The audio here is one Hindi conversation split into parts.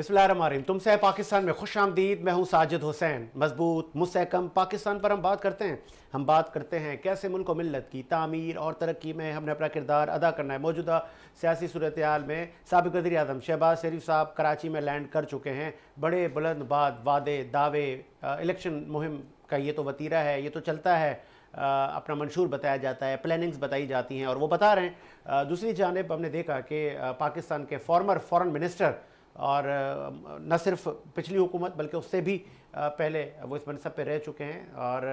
बिस्मिल्लाहिर्रहमानिर्रहीम। तुमसे है पाकिस्तान में खुश आमदीद। मैं हूँ साजिद हुसैन। मजबूत मुस्तहकम पाकिस्तान पर हम बात करते हैं। हम बात करते हैं कैसे मुल्क व मिल्लत की तामीर और तरक्की में हमने अपना किरदार अदा करना है। मौजूदा सियासी सूरत हाल में साबिक़ वज़ीर आज़म शहबाज शरीफ साहब कराची में लैंड कर चुके हैं। बड़े बुलंद बाद वादे दावे, इलेक्शन मुहिम का ये तो वतीरा है, ये तो चलता है, अपना मंशूर बताया जाता है, प्लानिंग्स बताई जाती हैं और वो बता रहे हैं। दूसरी जानिब हमने देखा कि पाकिस्तान के फॉर्मर फॉरेन मिनिस्टर और न सिर्फ पिछली हुकूमत बल्कि उससे भी पहले वो इस मनसब पे रह चुके हैं और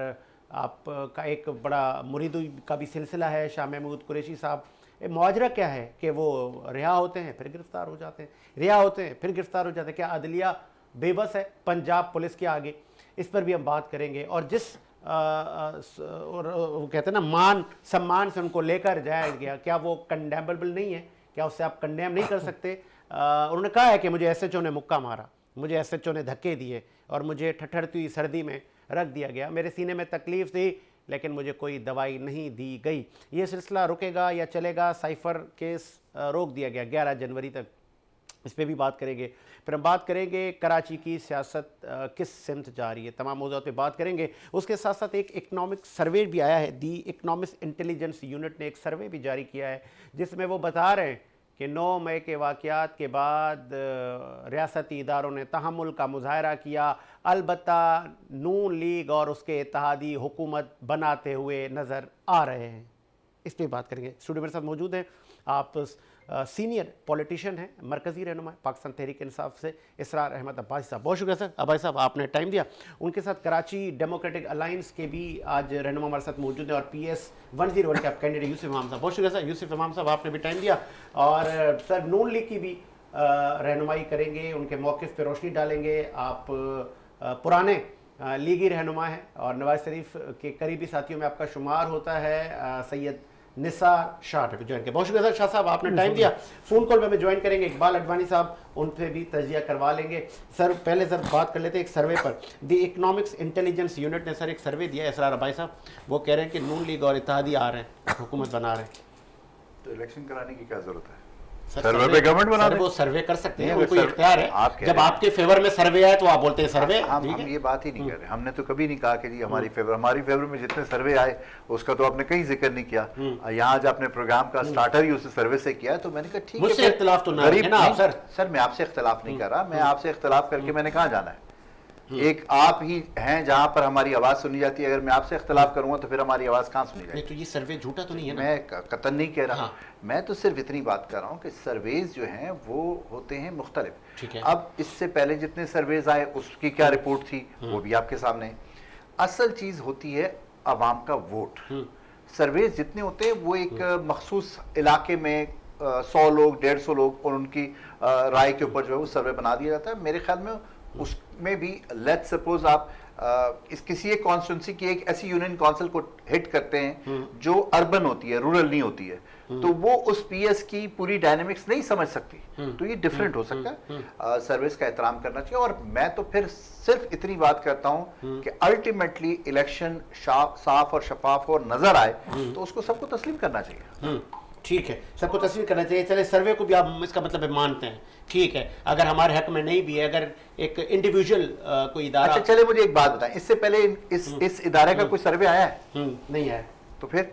आपका एक बड़ा मुरीद का भी सिलसिला है। शाह महमूद कुरैशी साहब, मुआजरा क्या है कि वो रिहा होते हैं फिर गिरफ़्तार हो जाते हैं, रिहा होते हैं फिर गिरफ़्तार हो जाते हैं। क्या अदलिया बेबस है पंजाब पुलिस के आगे? इस पर भी हम बात करेंगे। और जिस और वो कहते हैं ना मान सम्मान से उनको लेकर जाया गया, क्या वो कंडेमेबल नहीं है? क्या उससे आप कंडेम नहीं कर सकते? उन्होंने कहा है कि मुझे एसएचओ ने मुक्का मारा, मुझे एसएचओ ने धक्के दिए और मुझे ठठरती हुई सर्दी में रख दिया गया, मेरे सीने में तकलीफ़ थी लेकिन मुझे कोई दवाई नहीं दी गई। ये सिलसिला रुकेगा या चलेगा? साइफ़र केस रोक दिया गया 11 जनवरी तक, इस पर भी बात करेंगे। फिर हम बात करेंगे कराची की सियासत किस सिमत जा रही है, तमाम मौज़ूआत पे बात करेंगे। उसके साथ साथ एक इकनॉमिक सर्वे भी आया है। दी इकनॉमिक्स इंटेलिजेंस यूनिट ने एक सर्वे भी जारी किया है जिसमें वो बता रहे हैं कि 9 मई के वाक़यात के बाद रियासती इदारों ने तहम्मुल का मुज़ाहरा किया, अलबत्ता नून लीग और उसके इत्तेहादी हुकूमत बनाते हुए नज़र आ रहे हैं। इस पर बात करेंगे। स्टूडियो मेरे साथ मौजूद हैं, आप सीनियर पॉलिटिशियन हैं, मरकज़ी रहनुमा पाकिस्तान तहरीक इंसाफ से इसरार अहमद अब्बासी साहब। बहुत शुक्रिया सर, अब्बासी साहब आपने टाइम दिया। उनके साथ कराची डेमोक्रेटिक अलायंस के भी आज रहनुमा हमारे साथ मौजूद हैं और PS 101 के आप कैंडिडेट यूसुफ इमाम साहब। बहुत शुक्रिया सर, यूसुफ इमाम साहब आपने भी टाइम दिया। और सर नून लीग की भी रहनुमाई करेंगे, उनके मौक़िफ़ पर रोशनी डालेंगे। आप पुराने लीगी रहनुमा हैं और नवाज शरीफ के करीबी साथियों में आपका शुमार होता है। सैयद निसार शाह ने भी ज्वाइन किया। बहुत शुक्रिया सर, शाह साहब आपने टाइम दिया। फ़ोन कॉल पे हमें ज्वाइन करेंगे इकबाल अडवाणी साहब, उनसे भी तजिया करवा लेंगे। सर पहले सर बात कर लेते हैं एक सर्वे पर। दी इकनॉमिक्स इंटेलिजेंस यूनिट ने सर एक सर्वे दिया है, इसरार अब्बासी साहब, वो कह रहे हैं कि नून लीग और इत्तेहादी आ रहे हैं, हुकूमत बना रहे हैं, तो इलेक्शन कराने की क्या जरूरत है? सर्वे पे गवर्नमेंट बना रहे, वो सर्वे कर सकते हैं, उनको इख्तियार है। जब आपके फेवर में सर्वे आए तो आप बोलते हैं सर्वे। हम ये बात ही नहीं कर रहे, हमने तो कभी नहीं कहा कि जी हमारी फेवर में जितने सर्वे आए उसका तो आपने कहीं जिक्र नहीं किया। यहाँ आज आपने प्रोग्राम का स्टार्टर ही उस सर्वे से किया, तो मैंने कहा ठीक है, मुझसे इख्तिलाफ तो नहीं है ना आप सर। सर मैं आपसे इख्तिलाफ नहीं कर रहा, मैं आपसे इख्तिलाफ करके मैंने कहाँ जाना है? एक आप ही हैं जहां पर हमारी आवाज सुनी जाती है, अगर मैं आपसे इख्तिलाफ करूंगा तो फिर हमारी आवाज कहां सुनी जाएगी? तो ये सर्वे झूठा तो नहीं है ना? मैं कतन नहीं कह रहा, मैं तो सिर्फ इतनी बात कर रहा हूं कि सर्वेज जो हैं वो होते हैं मुख्तलिफ। ठीक है। अब इससे पहले जितने सर्वेज आए उसकी क्या रिपोर्ट थी वो भी आपके सामने है। असल चीज होती है अवाम का वोट। सर्वेज जितने होते हैं वो एक मखसूस इलाके में 100 लोग 150 लोग और उनकी राय के ऊपर जो है वो सर्वे बना दिया जाता है। मेरे ख्याल में उसमें भी लेट्स सपोज आप इस किसी एक कॉन्स्टिट्यूंसी की एक ऐसी यूनियन काउंसिल को हिट करते हैं जो अर्बन होती है, रूरल नहीं होती है, तो वो उस PS की पूरी डायनेमिक्स नहीं समझ सकती, तो ये डिफरेंट हो सकता है। सर्विस का एहतराम करना चाहिए। और मैं तो फिर सिर्फ इतनी बात करता हूं कि अल्टीमेटली इलेक्शन साफ और शफाफ और नजर आए तो उसको सबको तस्लीम करना चाहिए। ठीक है, सबको तस्वीर करना चाहिए। चले सर्वे को भी आप इसका मतलब मानते हैं, ठीक है, अगर हमारे हक में नहीं भी है, अगर एक इंडिविजुअल कोई इदारा। अच्छा चले मुझे एक बात बताएं, इससे पहले इस इदारे का कोई सर्वे आया है? नहीं आया। तो फिर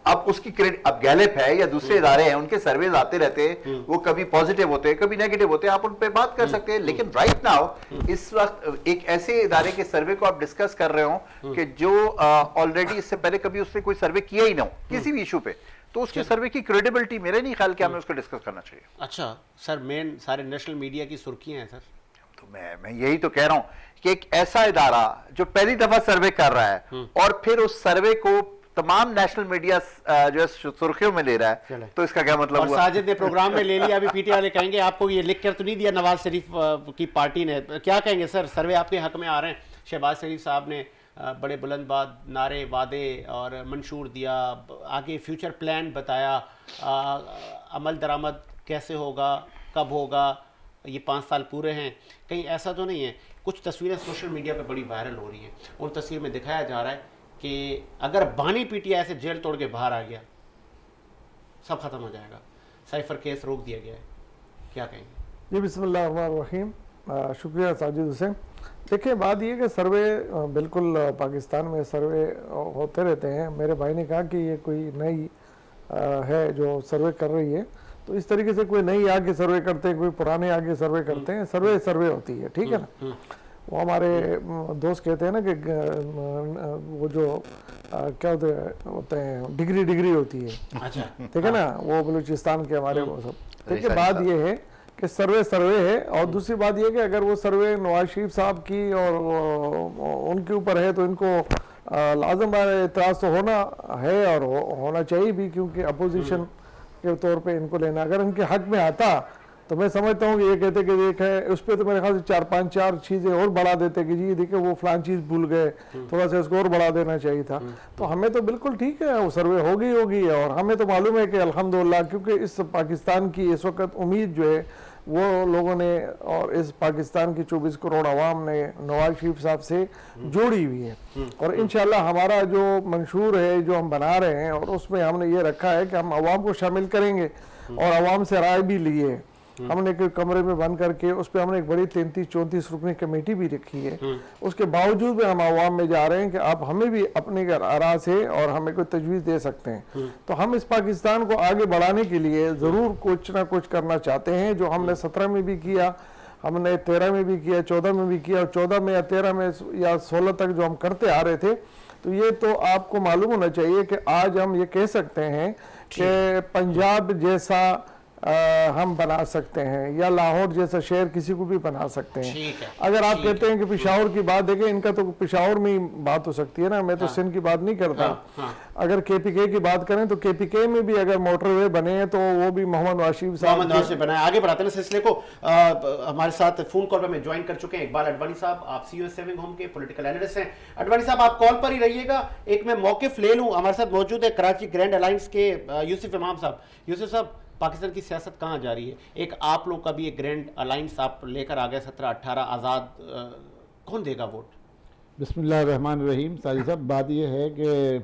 अब उसकी क्रेडिट, अब गैलेप है या दूसरे इदारे हैं, उनके सर्वेज आते रहते हैं, वो कभी पॉजिटिव होते हैं कभी नेगेटिव होते हैं, आप उन पे बात कर सकते हैं। लेकिन राइट नाउ इस वक्त एक ऐसे इदारे के सर्वे को आप डिस्कस कर रहे हो कि जो ऑलरेडी इससे पहले कभी उसने कोई सर्वे किया ही ना हो किसी भी इशू पे, तो उसके सर्वे की क्रेडिबिलिटी मेरे नहीं ख्याल कि हमें उसको डिस्कस करना चाहिए। अच्छा सर, मेन सारे नेशनल मीडिया की सुर्खियां हैं सर। तो मैं यही तो कह रहा हूं कि एक ऐसा इदारा जो पहली दफा सर्वे कर रहा है और फिर उस सर्वे को तमाम नेशनल मीडिया जो है सुर्खियों में ले रहा है, तो इसका क्या मतलब हुआ? साजिद ने प्रोग्राम में ले लिया, अभी पीटी वाले कहेंगे आपको ये लिख कर तो नहीं दिया नवाज शरीफ की पार्टी ने, क्या कहेंगे सर? सर्वे आपके हक में आ रहे हैं। शहबाज शरीफ साहब ने बड़े बुलंद नारे वादे और मंशूर दिया, आगे फ्यूचर प्लान बताया, अमल दरामद कैसे होगा, कब होगा, ये 5 साल पूरे हैं। कहीं ऐसा तो नहीं है? कुछ तस्वीरें सोशल मीडिया पे बड़ी वायरल हो रही हैं, उन तस्वीर में दिखाया जा रहा है कि अगर बानी PTI से जेल तोड़ के बाहर आ गया सब खत्म हो जाएगा, साइफर केस रोक दिया गया है, क्या कहेंगे? जी बिस्मिल्लाहिर्रहमानिर्रहीम। शुक्रिया साजिद हुसैन। देखिए बात ये कि सर्वे बिल्कुल पाकिस्तान में सर्वे होते रहते हैं। मेरे भाई ने कहा कि ये कोई नई है जो सर्वे कर रही है, तो इस तरीके से कोई नई आगे सर्वे करते हैं, कोई पुराने आगे सर्वे करते हैं, सर्वे होती है, ठीक है ना। वो हमारे दोस्त कहते हैं ना कि वो जो क्या होते हैं डिग्री होती है, अच्छा, ठीक है ना, वो बलूचिस्तान के हमारे वो सब। देखिए सारी बात बात। ये है कि सर्वे है, और दूसरी बात ये कि अगर वो सर्वे नवाज शरीफ साहब की और उनके ऊपर है तो इनको लाजम एतराज़ तो होना है और होना चाहिए भी, क्योंकि अपोजिशन के तौर पे इनको लेना। अगर इनके हक में आता तो मैं समझता हूँ कि ये कहते कि देख है उस पर तो मेरे ख्याल से 4-5 चीज़ें और बढ़ा देते कि जी देखिए वो फलान चीज़ भूल गए, थोड़ा सा इसको और बढ़ा देना चाहिए था। तो हमें तो बिल्कुल ठीक है, वो सर्वे होगी और हमें तो मालूम है कि अल्हम्दुलिल्लाह, क्योंकि इस पाकिस्तान की इस वक्त उम्मीद जो है वो लोगों ने और इस पाकिस्तान की 24 करोड़ आवाम ने नवाज शरीफ साहब से जोड़ी हुई है। और इंशाल्लाह हमारा जो मंशूर है जो हम बना रहे हैं, और उसमें हमने ये रखा है कि हम आवाम को शामिल करेंगे और आवाम से राय भी लिए। हमने एक कमरे में बंद करके उस पर हमने एक बड़ी 33-34 रुकनी कमेटी भी रखी है। उसके बावजूद भी हम आवाम में जा रहे हैं कि आप हमें भी अपने आरा से और हमें कोई तजवीज़ दे सकते हैं। तो हम इस पाकिस्तान को आगे बढ़ाने के लिए ज़रूर कुछ ना कुछ करना चाहते हैं, जो हमने 17 में भी किया, हमने 13 में भी किया, 14 में भी किया, और 14 में या 13 में या 16 तक जो हम करते आ रहे थे। तो ये तो आपको मालूम होना चाहिए कि आज हम ये कह सकते हैं कि पंजाब जैसा हम बना सकते हैं, या लाहौर जैसा शहर किसी को भी बना सकते हैं। अगर आप कहते हैं कि पेशावर की बात देखें, इनका तो पेशावर में ही बात हो सकती है ना, मैं तो सिंध की बात नहीं करता। अगर KPK की बात करें तो KPK में भी अगर मोटरवे बने हैं तो वो भी मोहम्मद नवाज शरीफ साहब से बनाए। आगे बढ़ाते हैं सिलसिले को। हमारे साथ फोन कॉल में ज्वाइन कर चुके हैं इकबाल अडवाणी साहब, आप CEO सेविंग होम के पॉलिटिकल एनालिस्ट हैं। अडवाणी साहब आप कॉल पर ही रहिएगा, एक मैं मौकिफ ले लूं। हमारे साथ मौजूद है कराची ग्रैंड अलायंस के यूसुफ इमाम साहब। यूसुफ साहब, पाकिस्तान की सियासत कहाँ जा रही है? एक आप लोग का भी एक ग्रैंड अलायंस आप लेकर आ गए 17-18 आज़ाद, कौन देगा वोट? बिस्मिल्लाहिर्रहमानिर्रहीम। साजिद साहब, बात यह है कि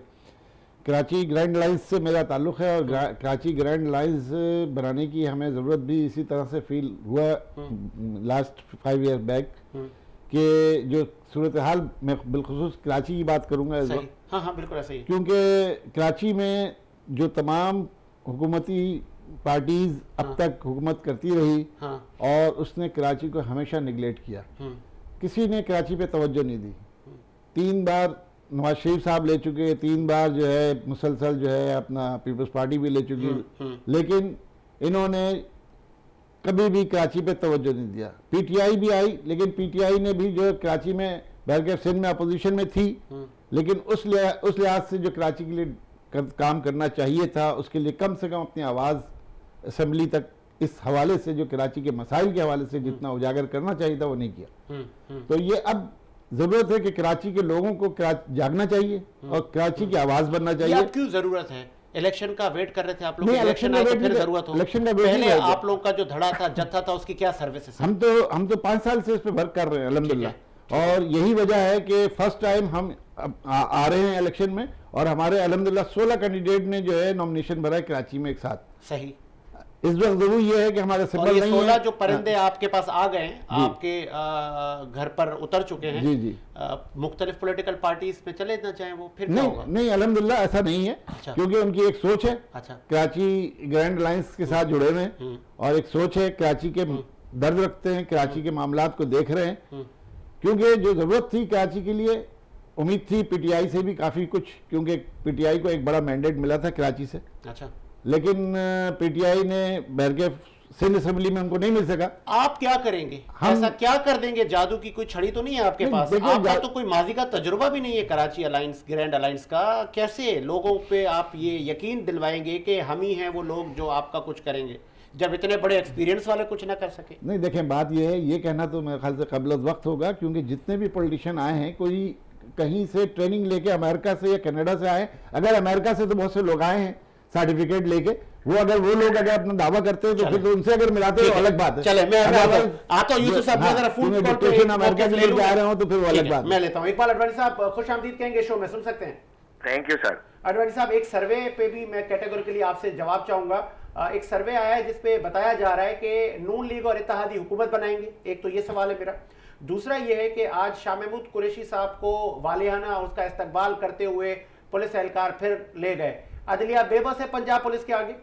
कराची ग्रैंड अलायंस से मेरा ताल्लुक़ है, और कराची ग्रैंड अलायंस बनाने की हमें ज़रूरत भी इसी तरह से फील हुआ लास्ट 5 ईयर बैक, कि जो सूरत हाल, मैं बिलखुसूस कराची की बात करूँगा इस वक्त। हाँ बिल्कुल ऐसा ही, क्योंकि कराची में जो तमाम हुकूमती पार्टीज अब तक हुकूमत करती रही, और उसने कराची को हमेशा निगलेक्ट किया। किसी ने कराची पे तवज्जो नहीं दी। 3 बार नवाज शरीफ साहब ले चुके, 3 बार जो है मुसलसल जो है अपना पीपल्स पार्टी भी ले चुकी, लेकिन इन्होंने कभी भी कराची पे तवज्जो नहीं दिया। PTI भी आई, लेकिन PTI ने भी जो कराची में बल्कि सिंध में अपोजिशन में थी, लेकिन उस लिहाज से जो कराची के लिए काम करना चाहिए था, उसके लिए कम से कम अपनी आवाज़ असेंबली तक इस हवाले से, जो कराची के मसाइल के हवाले से जितना उजागर करना चाहिए था वो नहीं किया। तो ये अब जरूरत है कि कराची के लोगों को जागना चाहिए और कराची की आवाज़ बनना चाहिए। अब क्यों जरूरत है? इलेक्शन का वेट कर रहे थे आप लोग? इलेक्शन का फिर जरूरत हो? इलेक्शन का पहले आप लोग का जो धड़ा था, जत्था था, उसकी क्या सर्विसेज? हम तो 5 साल से इस पर वर्क कर रहे हैं अल्हम्दुलिल्लाह, और यही वजह है कि फर्स्ट टाइम हम आ रहे हैं इलेक्शन में, और हमारे अल्हम्दुलिल्लाह 16 कैंडिडेट ने जो है नॉमिनेशन भरा है कराची में एक साथ। सही। इस वक्त जरूर ये है कि हमारे सिंबल नहीं है। 16 जो परिंदे आपके पास आ गए, आपके घर पर उतर चुके हैं, जी मुख्तलिफ पॉलिटिकल पार्टीज में चले ना चाहे वो, फिर क्या नहीं होगा? नहीं, अल्हम्दुलिल्लाह ऐसा नहीं है। अच्छा। क्योंकि उनकी एक सोच है, अच्छा, कराची ग्रैंड अलायंस के साथ जुड़े हुए हैं, और एक सोच है, कराची के दर्द रखते हैं, कराची के मामलात को देख रहे हैं। क्योंकि जो जरूरत थी कराची के लिए, उम्मीद थी PTI से भी काफी कुछ, क्योंकि PTI को एक बड़ा मैंडेट मिला था कराची से। अच्छा, लेकिन PTI ने बहरके सिंध असेंबली में उनको नहीं मिल सका। आप क्या करेंगे? ऐसा क्या कर देंगे? जादू की कोई छड़ी तो नहीं है आपके पास? आपका तो कोई माजी का तजुर्बा भी नहीं है कराची अलायंस, ग्रैंड अलायंस का। कैसे लोगों पे आप ये यकीन दिलवाएंगे कि हम ही हैं वो लोग जो आपका कुछ करेंगे, जब इतने बड़े एक्सपीरियंस वाले कुछ ना कर सके? नहीं, देखें, बात यह है, ये कहना तो मेरे ख्याल से क़ब्ल वक्त होगा, क्योंकि जितने भी पॉलिटिशियन आए हैं, कोई कहीं से ट्रेनिंग लेके अमेरिका से या कनाडा से आए। अगर अमेरिका से तो बहुत से लोग आए हैं सर्टिफिकेट लेके, अगर वो लोग अगर अपना दावा करते हैं तो फिर तो उनसे अगर मिलाते हैं तो अलग बात है। चले, मैं आता हूं यूसुफ साहब, जरा फोन कॉल पे अमेरिका के लिए जा रहे हो तो फिर वो अलग बात है। मैं लेता हूं। इकबाल अडवाणी साहब, खुश आमदीद कहेंगे शो में, सुन सकते हैं? Thank you sir. अडवाणी साहब, एक सर्वे पे भी मैं कैटेगोरिकली आपसे जवाब चाहूंगा। एक सर्वे आया है जिसपे बताया जा रहा है कि नून लीग और इत्तेहादी हुकूमत बनाएंगे। एक तो ये सवाल है मेरा। दूसरा ये है कि आज शाह महमूद कुरैशी साहब को वालियाना उसका इस्तकबाल करते हुए पुलिस एहलकार फिर ले गए। अदलिया बेबस है पंजाब पुलिस के आगे?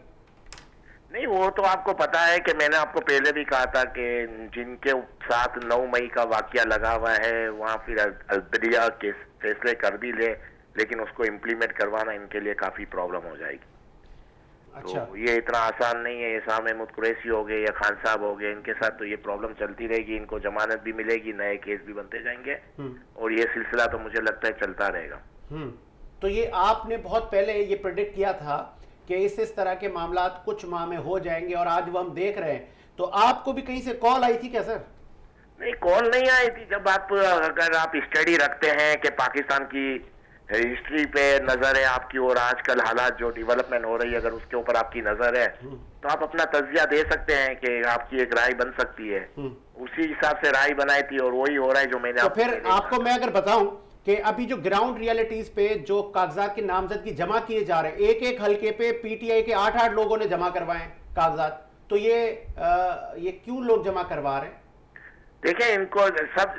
नहीं, वो तो आपको पता है कि मैंने आपको पहले भी कहा था कि जिनके साथ 9 मई का वाकया लगा हुआ है वहाँ फिर अदलिया के फैसले कर भी ले, लेकिन उसको इम्प्लीमेंट करवाना इनके लिए काफी प्रॉब्लम हो जाएगी। अच्छा। तो ये इतना आसान नहीं है। ये शाह महमूद कुरैशी हो गए या खान साहब हो गए, इनके साथ तो ये प्रॉब्लम चलती रहेगी। इनको जमानत भी मिलेगी, नए केस भी बनते जाएंगे और ये सिलसिला तो मुझे लगता है चलता रहेगा। तो ये आपने बहुत पहले ये प्रेडिक्ट किया था कि इस तरह के मामला कुछ माह में हो जाएंगे और आज वो हम देख रहे हैं। तो आपको भी कहीं से कॉल आई थी क्या सर? नहीं, कॉल नहीं आई थी। जब आप अगर आप स्टडी रखते हैं कि पाकिस्तान की हिस्ट्री पे नजर है आपकी और आजकल हालात जो डेवलपमेंट हो रही है अगर उसके ऊपर आपकी नजर है तो आप अपना तज्जिया दे सकते हैं कि आपकी एक राय बन सकती है। उसी हिसाब से राय बनाई थी और वही हो रहा है जो मैंने तो फिर आपको मैं अगर बताऊं कि अभी जो ग्राउंड रियलिटीज पे जो कागजात की नामजदगी जमा किए जा रहे हैं, एक एक हल्के पे पीटीआई के 8-8 लोगों ने जमा करवाए कागजात, तो ये क्यों लोग जमा करवा रहे हैं? देखिए, इनको सब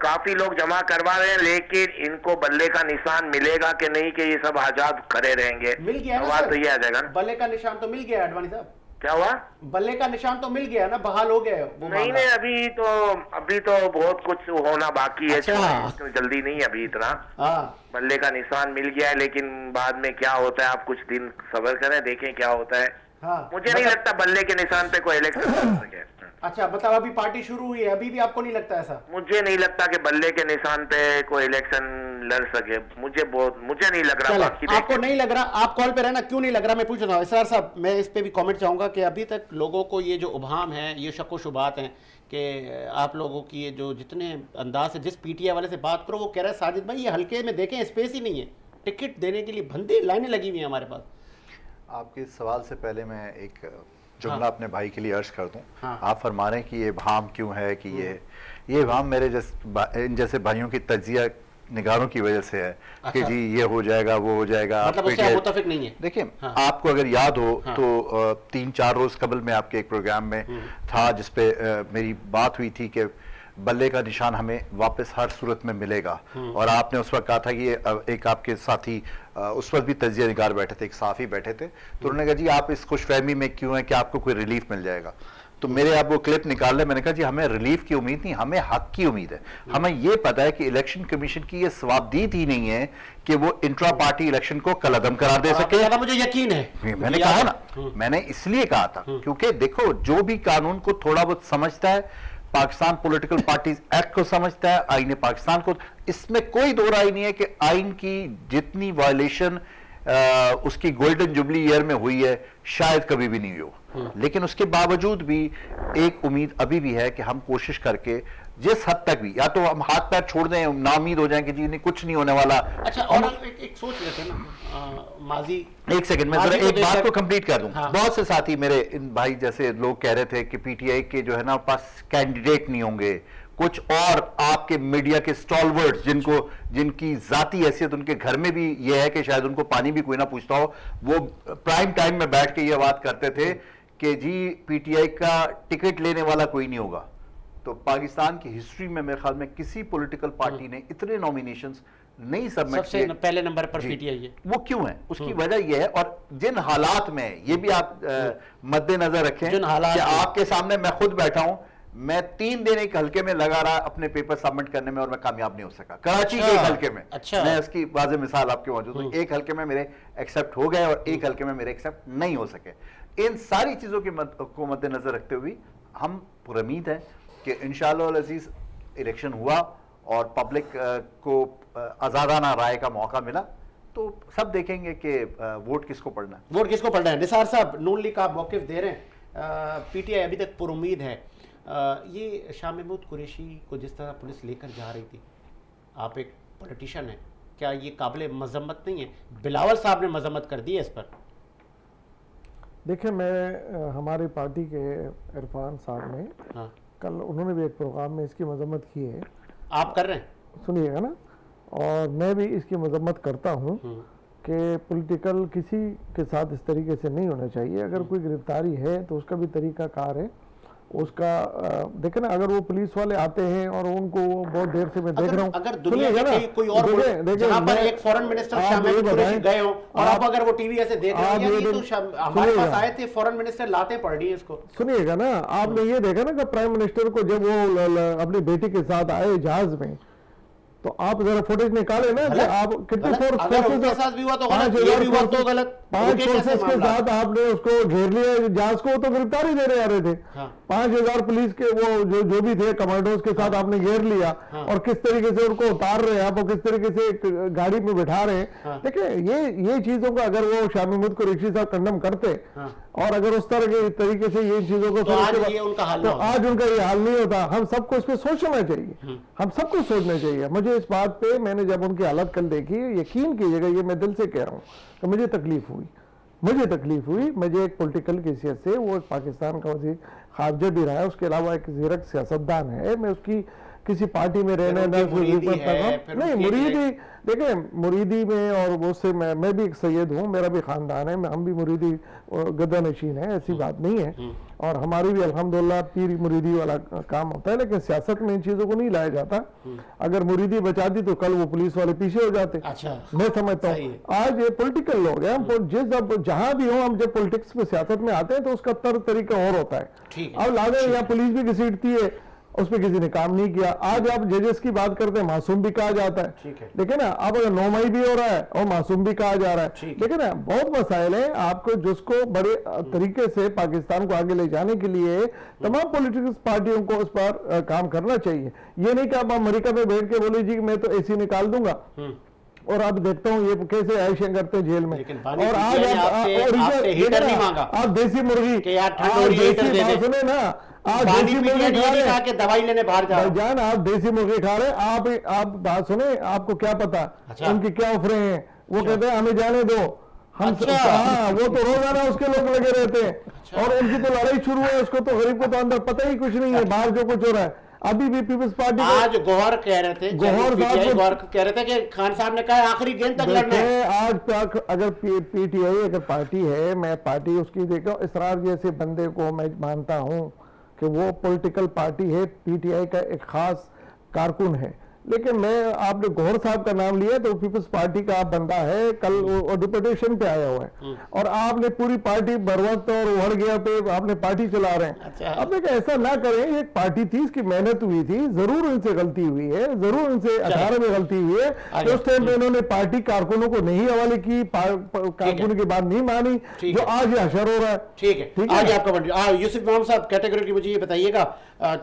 काफी लोग जमा करवा रहे हैं, लेकिन इनको बल्ले का निशान मिलेगा कि नहीं कि ये सब आजाद खड़े रहेंगे? मिल गया ना सवाल सर? तो ये आ जाएगा ना। बल्ले का निशान तो मिल गया अडवाणी साहब। क्या हुआ? बल्ले का निशान तो मिल गया ना, बहाल हो गया वो नहीं मामला। नहीं, अभी तो बहुत कुछ होना बाकी है। अच्छा। जल्दी नहीं है अभी इतना। हाँ। बल्ले का निशान मिल गया है, लेकिन बाद में क्या होता है आप कुछ दिन सब्र करें, देखें क्या होता है। हाँ। मुझे नहीं लगता बल्ले के निशान पे कोई इलेक्शन कर सके। अच्छा, मतलब अभी पार्टी शुरू हुई है, अभी भी आपको नहीं लगता ऐसा? मुझे नहीं लगता कि बल्ले के निशान पे कोई इलेक्शन लड़ सके। मुझे नहीं लग रहा। बाकी आपको नहीं लग रहा? आप कॉल पे रहना, क्यों नहीं लग रहा मैं पूछ रहा हूँ। इसरार साहब, मैं इस पे भी कमेंट चाहूंगा कि अभी तक लोगों को ये जो उभाम है, ये शक व शुबात हैं कि आप लोगों की ये जो जितने अंदाज से जिस पीटीआई वाले से बात करो वो कह रहा है साजिद भाई ये हल्के में देखें स्पेस ही नहीं है, टिकट देने के लिए बंदी लाइनें लगी हुई हैं हमारे पास। आपके इस सवाल से पहले मैं एक जुमला अपने भाई के लिए अर्ज कर दूं। हाँ। आप फरमा रहे हैं कि ये भाम क्यों है कि ये भाम मेरे इन जैसे भाइयों की तज्जिया निगारों की वजह से है। अच्छा। कि जी ये हो जाएगा वो हो जाएगा। मतलब उससे आप मुतफिक नहीं है? देखिए, हाँ। आपको अगर याद हो हाँ। तो 3-4 रोज कबल मैं आपके एक प्रोग्राम में था जिसपे मेरी बात हुई थी कि बल्ले का निशान हमें वापस हर सूरत में मिलेगा। और आपने उस वक्त कहा था कि एक आपके साथी उस वक्त भी तज्जिया निगार बैठे थे, एक साफी बैठे थे, तो उन्होंने कहा जी आप इस खुशफहमी में क्यों हैं कि आपको कोई रिलीफ मिल जाएगा। तो मेरे आप वो क्लिप निकाल रहे, मैंने कहा जी हमें रिलीफ की उम्मीद नहीं, हमें हक की उम्मीद है। हमें ये पता है कि इलेक्शन कमीशन की ये सवाबदीद ही नहीं है कि वो इंट्रा पार्टी इलेक्शन को कलअदम करार दे सके। मुझे यकीन है। मैंने कहा ना, मैंने इसलिए कहा था क्योंकि देखो जो भी कानून को थोड़ा बहुत समझता है, पाकिस्तान पॉलिटिकल पार्टीज एक्ट को समझता है, आईने पाकिस्तान को, इसमें कोई दो राय नहीं है कि आइन की जितनी वायलेशन उसकी गोल्डन जुबली ईयर में हुई है शायद कभी भी नहीं हो। लेकिन उसके बावजूद भी एक उम्मीद अभी भी है कि हम कोशिश करके जिस हद तक भी, या तो हम हाथ पैर छोड़ दें, नाउमीद हो जाएं कि जी नहीं कुछ नहीं होने वाला। अच्छा, और एक सोच लेते हैं ना माजी। एक सेकंड में जरा एक बात को कंप्लीट कर दूं। हाँ। बहुत से साथी मेरे इन भाई जैसे लोग कह रहे थे कि पीटीआई के जो है ना पास कैंडिडेट नहीं होंगे, कुछ और आपके मीडिया के स्टॉलवर्ड्स जिनकी जाती हैसियत उनके घर में भी यह है कि शायद उनको पानी भी कोई ना पूछता हो, वो प्राइम टाइम में बैठ के ये बात करते थे कि जी पीटीआई का टिकट लेने वाला कोई नहीं होगा। तो पाकिस्तान की हिस्ट्री में मेरे ख्याल में किसी पॉलिटिकल पार्टी ने इतने नॉमिनेशंस नहीं सबमिट सबसे किए। पहले नंबर पर पीटीआई है। वो क्यों है? उसकी वजह यह है, और जिन हालात में, ये भी आप मद्देनजर रखें जिन हालात कि में- आपके सामने मैं खुद बैठा हूं, मैं 3 दिन एक हल्के में लगा रहा अपने पेपर सबमिट करने में और मैं कामयाब नहीं हो सका। कराची के एक हल्के में। अच्छा। मैं इसकी वाज़ेह मिसाल आपके मौजूद हूं। एक हल्के में मेरे एक्सेप्ट हो गए और एक हल्के में मेरे एक्सेप्ट नहीं हो सके। इन सारी चीजों को मद्देनजर रखते हुए हम पुरउम्मीद है कि इंशाअल्लाह अजीज इलेक्शन हुआ और पब्लिक को आज़ादाना राय का मौका मिला तो सब देखेंगे कि वोट किसको पड़ना है। वोट किसको पड़ना है। निसार साहब, नून लीग का मौक़िफ़ दे रहे हैं, पीटीआई अभी तक पुरुम्मीद है। ये शाह महमूद कुरैशी को जिस तरह पुलिस लेकर जा रही थी, आप एक पॉलिटिशियन हैं, क्या ये काबिल मजम्मत नहीं है? बिलावल साहब ने मजम्मत कर दी है इस पर। देखिए, मैं हमारी पार्टी के इरफान साहब ने हाँ। कल उन्होंने भी एक प्रोग्राम में इसकी मजम्मत की है। आप कर रहे हैं? सुनिएगा ना, और मैं भी इसकी मजम्मत करता हूँ। कि पॉलिटिकल किसी के साथ इस तरीके से नहीं होना चाहिए। अगर कोई गिरफ्तारी है तो उसका भी तरीकाकार है उसका। देखे ना, अगर वो पुलिस वाले आते हैं और उनको वो बहुत देर से मैं देख रहा हूँ, अगर दुनिया के कोई और मुल्क जहां पर एक फॉरेन मिनिस्टर शामिल कुरैशी गए हो और आप अगर वो टीवी ऐसे देख रहे हो, यार ये तो हमारे पास आए थे फॉरेन मिनिस्टर, लाते पड़ रही है इसको। सुनिएगा ना, आपने ये देखा ना कि प्राइम मिनिस्टर को जब वो अपनी बेटी के साथ आए जहाज में, तो आप जरा फुटेज निकाले ना कि आप कितने उनके साथ भी हुआ तो गलत, ये भी हुआ तो गलत। 5 फोर्सेस के साथ आपने उसको घेर लिया जहाज को, तो गिरफ्तारी देने आ रहे थे। 5000 पुलिस के वो जो भी थे कमांडोज के साथ आपने घेर लिया और किस तरीके से उनको उतार रहे हैं आप और किस तरीके से गाड़ी में बिठा रहे हैं। देखिए ये चीजों का अगर वो शाह महमूद कुरैशी साहब कंडम करते और अगर उस तरह के तरीके से ये चीजों को, तो आज ये उनका हाल नहीं होता। हम सबको इस पे सोचना चाहिए, हम सबको सोचना चाहिए। मुझे इस बात पे, मैंने जब उनकी हालत कल देखी, यकीन कीजिएगा, ये मैं दिल से कह रहा हूँ कि मुझे तकलीफ हुई। मुझे एक पॉलिटिकल हैसियत से, वो एक पाकिस्तान का वज़ीर खारजा भी रहा है, उसके अलावा एक ज़ीरक सियासतदान है, मैं उसकी किसी पार्टी में रहने नहीं मुरीदी, देखिए मुरीदी में और वो से मैं भी एक सैयद हूँ, मेरा भी ख़ानदान है, हम भी मुरीदी गद्दा नशीन है, ऐसी बात नहीं है। और हमारी भी अल्हम्दुलिल्लाह पीर मुरीदी वाला काम होता है, लेकिन सियासत में इन चीज़ों को नहीं लाया जाता। अगर मुरीदी बचा दी तो कल वो पुलिस वाले पीछे हो जाते। अच्छा, मैं समझता हूँ आज ये पॉलिटिकल लोग हैं, हम जहाँ भी हो, हम जब पॉलिटिक्स में सियासत में आते हैं तो उसका तरीका और होता है। अब लागे यहाँ पुलिस भी घसीटती है, उस पर किसी ने काम नहीं किया। आज आप जजेस की बात करते हैं, मासूम भी कहा जाता है, देखिए ना। अब अगर 9 मई भी हो रहा है और मासूम भी कहा जा रहा है, देखिए ना, बहुत मसाइल हैं। आपको जिसको बड़े तरीके से पाकिस्तान को आगे ले जाने के लिए तमाम पॉलिटिकल पार्टियों को उस पर काम करना चाहिए। ये नहीं कि आप अमेरिका में बैठ के बोले जी मैं तो एसी निकाल दूंगा और अब देखता हूँ ये कैसे ऐशें करते हैं जेल में। और आज आप देसी मुर्गी सुने ना, आप देसी मुर्गी खा रहे हैं, दवाई लेने बाहर जा जान, आप देसी मुर्गी खा रहे हैं। आप बात सुने, आपको क्या पता उनकी क्या ऑफरें हैं। वो कहते हैं हमें जाने दो, हम हाँ, वो तो रोजाना उसके लोग लगे रहते हैं और उनकी तो लड़ाई शुरू है। उसको तो गरीब को तो अंदर पता ही कुछ नहीं है बाहर जो कुछ हो रहा है। अभी भी पीपल्स पार्टी आज गौहर कह रहे थे, गौहर कह रहे थे कि खान साहब ने कहा आखिरी गेंद तक लड़ना है। आज अगर पीटीआई अगर पार्टी है, मैं पार्टी उसकी देखो, इसरार जैसे बंदे को मैं मानता हूं कि वो पॉलिटिकल पार्टी है, पीटीआई का एक खास कारकुन है। लेकिन मैं, आपने गौहर साहब का नाम लिया तो पीपल्स पार्टी का आप बंदा है, कल वो डिपुटेशन पे आया हुआ है और आपने पूरी पार्टी बरवक्त और उड़ गया पे आपने पार्टी चला रहे हैं। अच्छा। आपने कहा ऐसा ना करें, एक पार्टी थी, इसकी मेहनत हुई थी, जरूर इनसे गलती हुई है, जरूर इनसे 18 में गलती हुई है। तो उस टाइम पे इन्होंने पार्टी कारकुनों को नहीं हवाले की, कारकुनों की बात नहीं मानी, जो आज असर हो रहा है। ठीक है, आज आपका यूसुफ इमाम साहब कैटेगरी की मुझे ये बताइएगा।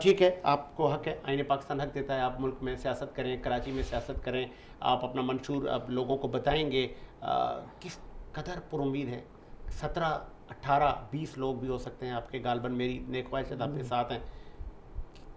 ठीक है, आपको हक है, आईने पाकिस्तान हक देता है, आप मुल्क में सियासत करें, कराची में सियासत करें, आप अपना मंशूर आप लोगों को बताएंगे। किस कदर पुरुम्मीद है? 17, 18, 20 लोग भी हो सकते हैं आपके, गालबन मेरी नेक ख्वाहिशात आपके साथ हैं।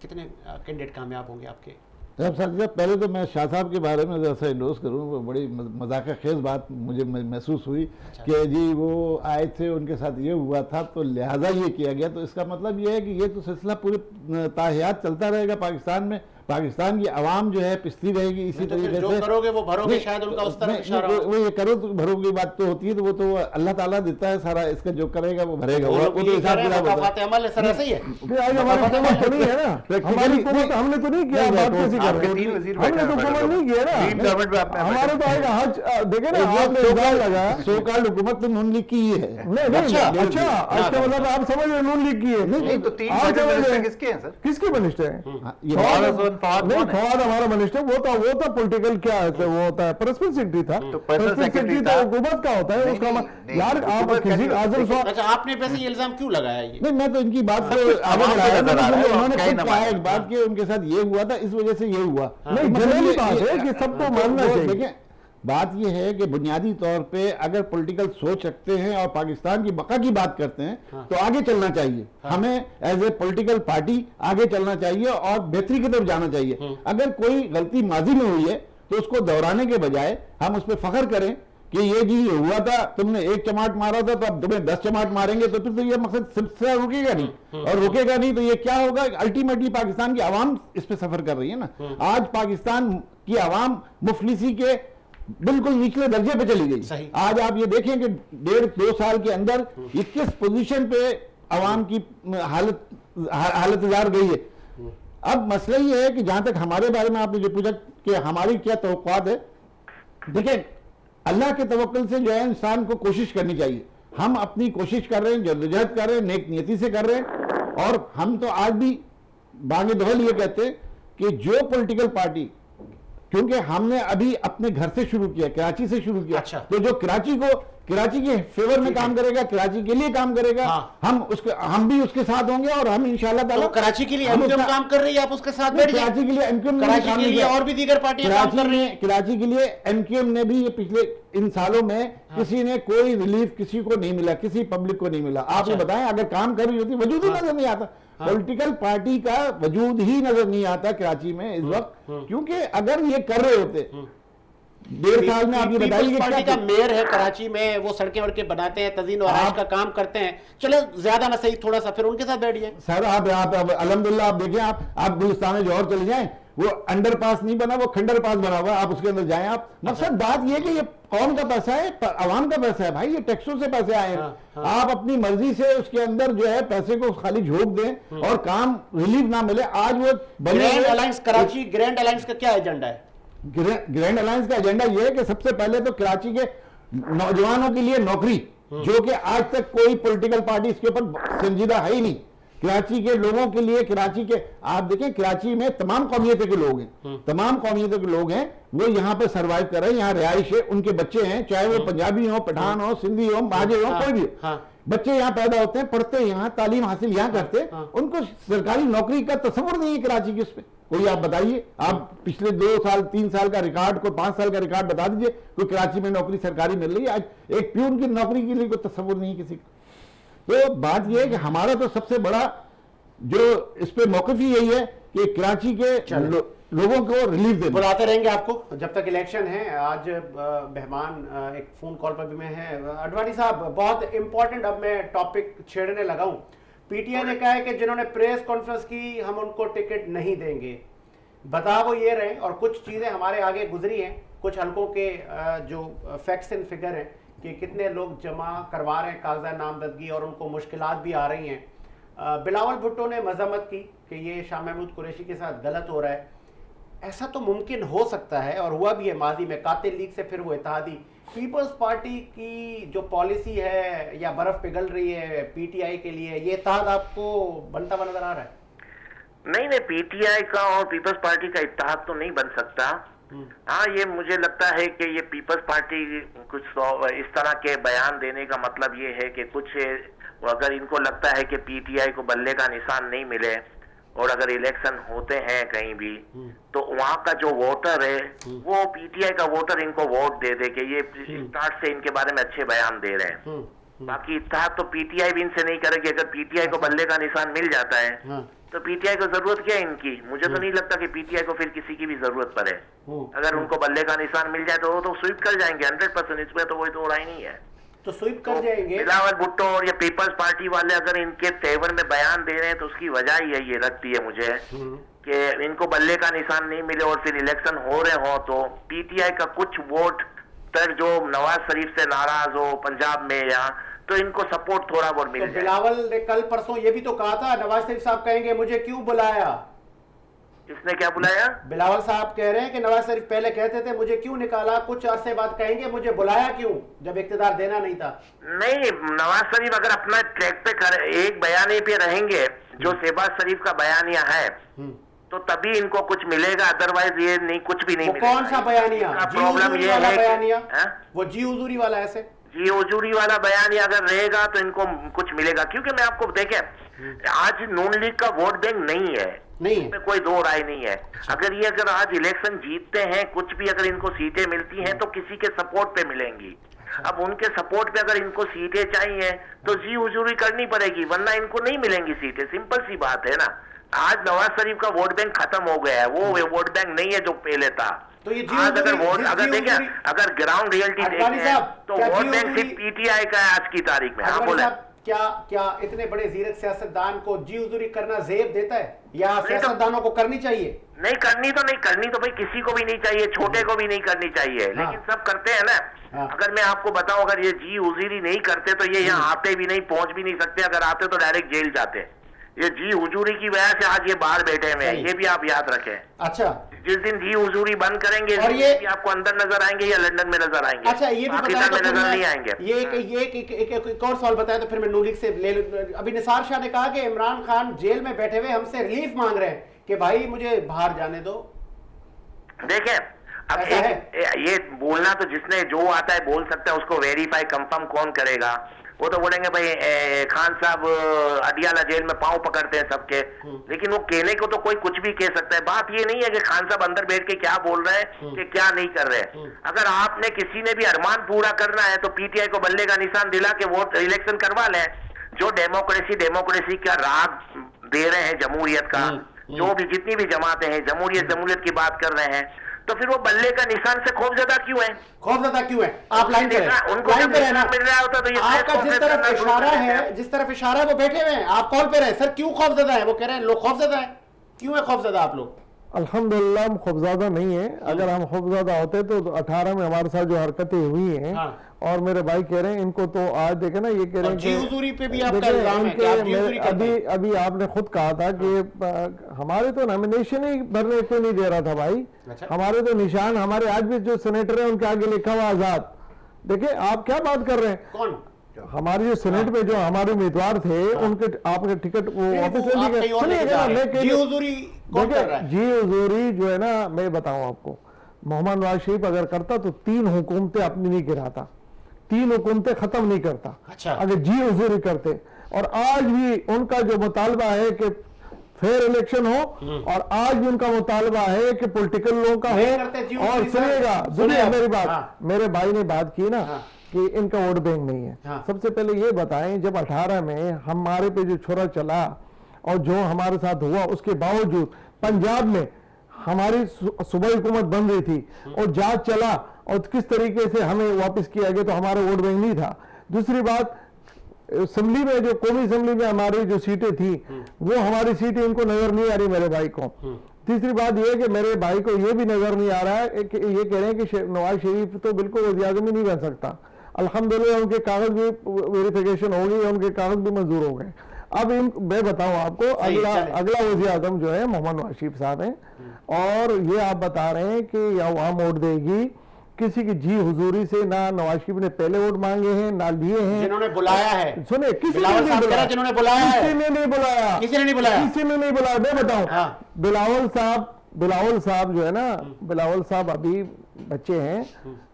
कितने कैंडिडेट कामयाब होंगे आपके? पहले तो मैं शाह साहब के बारे में जैसा इंडोज करूँ, वो बड़ी मजाक खेज बात मुझे महसूस हुई कि जी वो आए थे, उनके साथ ये हुआ था तो लिहाजा ये किया गया। तो इसका मतलब ये है कि ये तो सिलसिला पूरे ताहियात चलता रहेगा पाकिस्तान में। पाकिस्तान की आवाम जो है पिसती रहेगी इसी तरीके से। जो करोगे वो भरोगे, शायद उनका उस तरफ इशारा हो। वो ये करो तो भरोगे की बात तो होती है, तो वो तो अल्लाह ताला देता है सारा, इसका जो करेगा वो भरेगा। वो तो हिसाब किताब होता है। अमल सर ऐसे ही है। आज हमारी हुकूमत तो नहीं है ना, हमारी हुकूमत हमने तो नहीं किया, बात कैसी कर रहे हैं, हमने तो हुकूमत नहीं किया ना, हमारे तो आएगा हज। देखे ना, आपने इल्जाम लगाया सो कॉल्ड हुकूमत तो नून लीग की है। नहीं, अच्छा, अच्छा, मतलब आप समझ रहे नून लीग की है? नहीं तो 3 मिनिस्टर किसके हैं सर? किसके मिनिस्टर हैं? फवाद हमारा मिनिस्टर, वो था पॉलिटिकल क्या है, वो होता है पर्सनल सेक्रेटरी था। तो पर्सनल सेक्रेटरी तो हुकूमत का होता है उसका। यार आप किसी आजम साहब, अच्छा, आपने वैसे ये इल्जाम क्यों लगाया? ये नहीं, मैं तो इनकी बात को आगे बढ़ाया, उन्होंने खुद कहा एक बात कि उनके साथ ये हुआ था, इस वजह से ये हुआ। नहीं, जनरली बात है कि सबको मानना चाहिए। देखिए, बात यह है कि बुनियादी तौर पे अगर पॉलिटिकल सोच रखते हैं और पाकिस्तान की बका की बात करते हैं तो आगे चलना चाहिए। हमें एज ए पॉलिटिकल पार्टी आगे चलना चाहिए और बेहतरी की तरफ जाना चाहिए। अगर कोई गलती माजी में हुई है तो उसको दोहराने के बजाय हम उस पर फख्र करें कि ये जी हुआ था, तुमने 1 चमाट मारा था तो अब तुम्हें 10 चमाट मारेंगे, तो फिर तो ये मकसद सिलसिला रुकेगा नहीं। और रुकेगा नहीं तो ये क्या होगा? अल्टीमेटली पाकिस्तान की आवाम इस पे सफर कर रही है ना। आज पाकिस्तान की आवाम मुफलिसी के बिल्कुल निचले दर्जे पे चली गई। सही। आज आप ये देखें कि 1.5-2 साल के अंदर 21 पोजीशन पे अवाम की हालत गई है। अब मसला ये है कि जहां तक हमारे बारे में आपने जो पूछा कि हमारी क्या तवक्कुआत है, देखिए अल्लाह के तवक्कुल से जो है इंसान को कोशिश करनी चाहिए। हम अपनी कोशिश कर रहे हैं, जद्दोजहद कर रहे हैं, नेक नियति से कर रहे हैं। और हम तो आज भी बागे दोहल ये कहते हैं कि जो पॉलिटिकल पार्टी, क्योंकि हमने अभी अपने घर से शुरू किया, कराची से शुरू किया, अच्छा। तो जो कराची के फेवर में काम करेगा, कराची के लिए काम करेगा, हाँ। हम भी उसके साथ होंगे और हम इंशाल्लाह ताला तो कराची के लिए हम एमक्यूएम उसका- काम कर रही है, आप उसके साथ बैठ जाइए। कराची के लिए एमक्यूएम कराची के लिए और भी दीगर पार्टियां काम कर रही हैं। कराची के लिए एमक्यूएम ने भी ये पिछले इन सालों में किसी ने कोई रिलीफ किसी को नहीं मिला, किसी पब्लिक को नहीं मिला। आप ये बताएं, अगर काम कर रही होती वजूद ही नजर नहीं आता। पॉलिटिकल पार्टी का वजूद ही नजर नहीं आता कराची में इस वक्त, क्योंकि अगर ये कर रहे होते 1.5 साल में, आप ये बताइए पीपल्स पार्टी का क्या मेयर है कराची में, वो सड़कें वड़कें बनाते हैं, तजीन और आराइश का काम करते हैं। चलो ज्यादा ना सही, थोड़ा सा फिर उनके साथ बैठ जाए। सर आप अल्हम्दुलिल्लाह आप देखें, आप गुलिस्तान जौहर चले जाएं, वो अंडर पास नहीं बना, वो खंडर पास बना हुआ है, आप उसके अंदर जाएं। आप मकसद बात ये कि ये कौन का पैसा है, आवाम का पैसा है भाई, ये टैक्सों से पैसे आए हैं। आप अपनी मर्जी से उसके अंदर जो है पैसे को खाली झोंक दें और काम रिलीफ ना मिले। आज वो grand alliance Karachi, grand alliance का क्या एजेंडा है? ग्रैंड अलायंस का एजेंडा यह है कि सबसे पहले तो कराची के नौजवानों के लिए नौकरी, जो कि आज तक कोई पॉलिटिकल पार्टी इसके ऊपर संजीदा है ही नहीं। कराची के लोगों के लिए, कराची के आप देखें, कराची में तमाम कौमियतों के लोग हैं, तमाम कौमियतों के लोग हैं, वो यहाँ पे सरवाइव कर रहे हैं, यहाँ रिहाइश है, उनके बच्चे हैं, चाहे वो पंजाबी हो, पठान हो, सिंधी हो, महाजे हो, कोई भी हो, बच्चे यहाँ पैदा होते हैं, पढ़ते हैं यहाँ, तालीम हासिल यहाँ करते हैं, उनको सरकारी नौकरी का तस्वुर नहीं है कराची के। उस पर कोई आप बताइए, आप पिछले 2 साल 3 साल का रिकॉर्ड, कोई 5 साल का रिकॉर्ड बता दीजिए, कोई कराची में नौकरी सरकारी मिल रही है। आज एक प्यून की नौकरी के लिए कोई तस्वुर नहीं किसी का। तो बात यह है कि हमारा तो सबसे बड़ा जो इस पे मौक़िफ़ ही यही है कि कराची के लोगों को रिलीफ देना। बुलाते रहेंगे आपको जब तक इलेक्शन है। आज मेहमान एक फोन कॉल पर भी मैं है। अडवाणी साहब, बहुत इंपॉर्टेंट अब मैं टॉपिक छेड़ने लगा हूं। पीटीआई ने कहा है कि जिन्होंने प्रेस कॉन्फ्रेंस की हम उनको टिकट नहीं देंगे। बता वो ये रहे, और कुछ चीजें हमारे आगे गुजरी हैं, कुछ हलकों के जो फैक्ट्स एंड फिगर हैं कि कितने लोग जमा करवा रहे हैं कागजात नामजदगी, और उनको मुश्किलात भी आ रही हैं। बिलावल भुट्टो ने मजम्मत की कि ये शाह महमूद कुरैशी के साथ गलत हो रहा है। ऐसा तो मुमकिन हो सकता है और हुआ भी है माजी में, कातिल लीग से फिर वो इत्तेहादी। पीपल्स पार्टी की जो पॉलिसी है या बर्फ पिघल रही है पीटीआई के लिए, ये इत्तेहाद आपको बनता हुआ नजर आ रहा है? नहीं, पीटीआई का और पीपल्स पार्टी का इत्तेहाद तो नहीं बन सकता। हाँ, ये मुझे लगता है कि ये पीपल्स पार्टी कुछ इस तरह के बयान देने का मतलब ये है कि कुछ अगर इनको लगता है कि पीटीआई को बल्ले का निशान नहीं मिले और अगर इलेक्शन होते हैं कहीं भी, तो वहां का जो वोटर है वो पीटीआई का वोटर इनको वोट दे दे कि ये स्टार्ट से इनके बारे में अच्छे बयान दे रहे हैं। बाकी इत्तेहाद तो पीटीआई भी इनसे नहीं करेगी। अगर पीटीआई को बल्ले का निशान मिल जाता है तो पीटीआई को जरूरत क्या है इनकी? मुझे तो नहीं लगता कि पीटीआई को फिर किसी की भी जरूरत पड़े। अगर उनको बल्ले का निशान मिल जाए तो वो तो स्वीप कर जाएंगे 100%, इसमें तो कोई तोड़ा ही नहीं है। तो स्वीप कर जाएंगे। बिलावल भुट्टो और ये पीपल्स पार्टी वाले अगर इनके फेवर में बयान दे रहे हैं तो उसकी वजह ये लगती है मुझे कि इनको बल्ले का निशान नहीं मिले और फिर इलेक्शन हो रहे हो तो पीटीआई का कुछ वोट तर जो नवाज शरीफ से नाराज हो पंजाब में, या तो इनको सपोर्ट थोड़ा बहुत मिल जाए। बिलावल ने कल परसों ये भी तो कहा था, नवाज शरीफ साहब कहेंगे मुझे क्यों बुलाया। इसने क्या बुलाया? बिलावल साहब कह रहे हैं कि नवाज शरीफ पहले कहते थे मुझे क्यों निकाला, कुछ अरसे बाद कहेंगे मुझे बुलाया क्यों जब इख्तियार देना नहीं था। नहीं, नवाज शरीफ अगर अपना ट्रैक पे एक बयानी पे रहेंगे जो शहबाज शरीफ का बयानिया है तो तभी इनको कुछ मिलेगा, अदरवाइज ये नहीं, कुछ भी नहीं मिलेगा। कौन सा बयानिया? प्रॉब्लम ये है बयानिया वो जी हुजूरी वाला, ऐसे जी हुजूरी वाला बयानिया अगर रहेगा तो इनको कुछ मिलेगा। क्योंकि मैं आपको देखे आज नून लीग का वोट बैंक नहीं है, इसमें कोई दो राय नहीं है। अगर आज इलेक्शन जीतते हैं, कुछ भी अगर इनको सीटें मिलती हैं तो किसी के सपोर्ट पे मिलेंगी। अब उनके सपोर्ट पे अगर इनको सीटें चाहिए तो जी हुजूरी करनी पड़ेगी, वरना इनको नहीं मिलेंगी सीटें। सिंपल सी बात है ना। आज नवाज शरीफ का वोट बैंक खत्म हो गया है, वो वोट बैंक नहीं है जो पहले था। तो ये आज अगर देखें, अगर ग्राउंड रियलिटी देखें तो वोट बैंक सिर्फ पीटीआई का है आज की तारीख में। हाँ बोले क्या इतने बड़े जीरक सियासतदान को जी हुजूरी करना जेब देता है, या सियासतदानों को करनी चाहिए? नहीं करनी तो भाई किसी को भी नहीं चाहिए, छोटे को भी नहीं करनी चाहिए, लेकिन सब करते हैं ना। अगर मैं आपको बताऊं, अगर ये जी हुजूरी नहीं करते तो ये यहाँ आते भी नहीं, पहुंच भी नहीं सकते, अगर आते तो डायरेक्ट जेल जाते। ये जी हुजूरी की वजह से आज ये बाहर बैठे हुए हैं, ये भी आप याद रखें। अच्छा, जिस दिन जी हुजूरी बंद करेंगे, और ये आपको अंदर नजर आएंगे या लंदन में नजर आएंगे। अच्छा, ये भी पाकिस्तान में नजर नहीं आएंगे। ये एक और सवाल बताया तो फिर मैं नूर लीग से ले लूं। अभी निसार शाह ने कहा कि इमरान खान जेल में बैठे हुए हमसे रिलीफ मांग रहे हैं कि भाई मुझे बाहर जाने दो। देखें, अब ये बोलना तो जिसने जो आता है बोल सकता है, उसको वेरीफाई कंफर्म कौन करेगा? वो तो बोलेंगे भाई खान साहब अडियाला जेल में पांव पकड़ते हैं सबके, लेकिन वो कहने को तो कोई कुछ भी कह सकता है। बात ये नहीं है कि खान साहब अंदर बैठ के क्या बोल रहे हैं कि क्या नहीं कर रहे हैं। अगर आपने किसी ने भी अरमान पूरा करना है तो पीटीआई को बल्ले का निशान दिला के वोट इलेक्शन करवा लें। जो डेमोक्रेसी का राग दे रहे हैं जमहूरियत का, जो भी जितनी भी जमातें हैं जमहूरियत की बात कर रहे हैं, तो फिर वो बल्ले का निशान से खौफजदा क्यों है? खौफजदा क्यों है? आप लाइन पे हैं, उनको लाइन पे रहना। मिल रहा होता तो ये आपका जिस तरफ इशारा है वो बैठे हुए हैं, आप कॉल पे रहे। सर क्यों खौफजदा है? वो कह रहे हैं लोग खौफजदा है। क्यों है खौफजदा आप लोग? अल्हम्दुलिल्लाह हम खौफज़ादा नहीं है। अगर हम खौफज़ादा होते तो 18 में हमारे साथ जो हरकतें हुई हैं, और मेरे भाई कह रहे हैं इनको तो आज देखे ना, ये कह रहे हैं जी हुजूरी पे भी आपका इल्जाम है कि आप जी हुजूरी करते हैं। अभी आपने खुद कहा था कि हमारे तो नॉमिनेशन ही भरने को नहीं दे रहा था भाई। अच्छा। हमारे तो निशान, हमारे आज भी जो सेनेटर है उनके आगे लिखा हुआ आजाद। देखिए आप क्या बात कर रहे हैं? कौन? हमारे जो सेनेट में जो हमारे उम्मीदवार थे उनके आपके टिकट वो वापस ले लिए। जी हुजूरी कौन कर रहा है? जी हुजूरी जो है ना, मैं बताऊं आपको, मोहम्मद नवाज शरीफ अगर करता तो 3 हुकूमतें अपनी नहीं गिराता, 3 हुकूमतें खत्म नहीं करता। अच्छा। अगर जी हुजूरी करते। और आज भी उनका जो मुतालबा है कि फेयर इलेक्शन हो, और आज भी उनका मुतालबा है कि पॉलिटिकल लोगों का हो। और सुनिएगा मेरी बात, मेरे भाई ने बात की ना कि इनका वोट बैंक नहीं है। सबसे पहले ये बताएं, जब 18 में हमारे पे जो छोरा चला और जो हमारे साथ हुआ, उसके बावजूद पंजाब में हमारी सूबाई हुकूमत बन रही थी और जांच चला और किस तरीके से हमें वापस किया गया, तो हमारा वोट बैंक नहीं था। दूसरी बात, असेंबली में जो कौमी असेंबली में हमारी जो सीटें थी वो हमारी सीटें इनको नजर नहीं आ रही मेरे भाई को। तीसरी बात यह है कि मेरे भाई को यह भी नजर नहीं आ रहा है कि ये कह रहे हैं कि नवाज शरीफ तो बिल्कुल वज़ीर आज़म ही नहीं बन सकता। अल्हम्दुलिल्लाह उनके कागज भी वेरिफिकेशन हो गई, उनके कागज भी मंजूर हो गए। अब मैं बताऊं आपको, अगला वज़ीर आज़म जो है मोहम्मद नवाज शरीफ साहब हैं, और ये आप बता रहे हैं कि या वहां वोट देगी किसी की जी हुजूरी से ना नवाज शरीफ ने पहले वोट मांगे हैं ना लिए हैं। जिन्होंने बुलाया है, सुने, किसी ने नहीं बुलाया, जिन्होंने बुलाया है, किसी ने नहीं बुलाया, किसी ने नहीं बुलाया, किसी ने नहीं बुलाया। मैं बताऊं, बिलावल साहब जो है ना, बिलावल साहब अभी बच्चे हैं,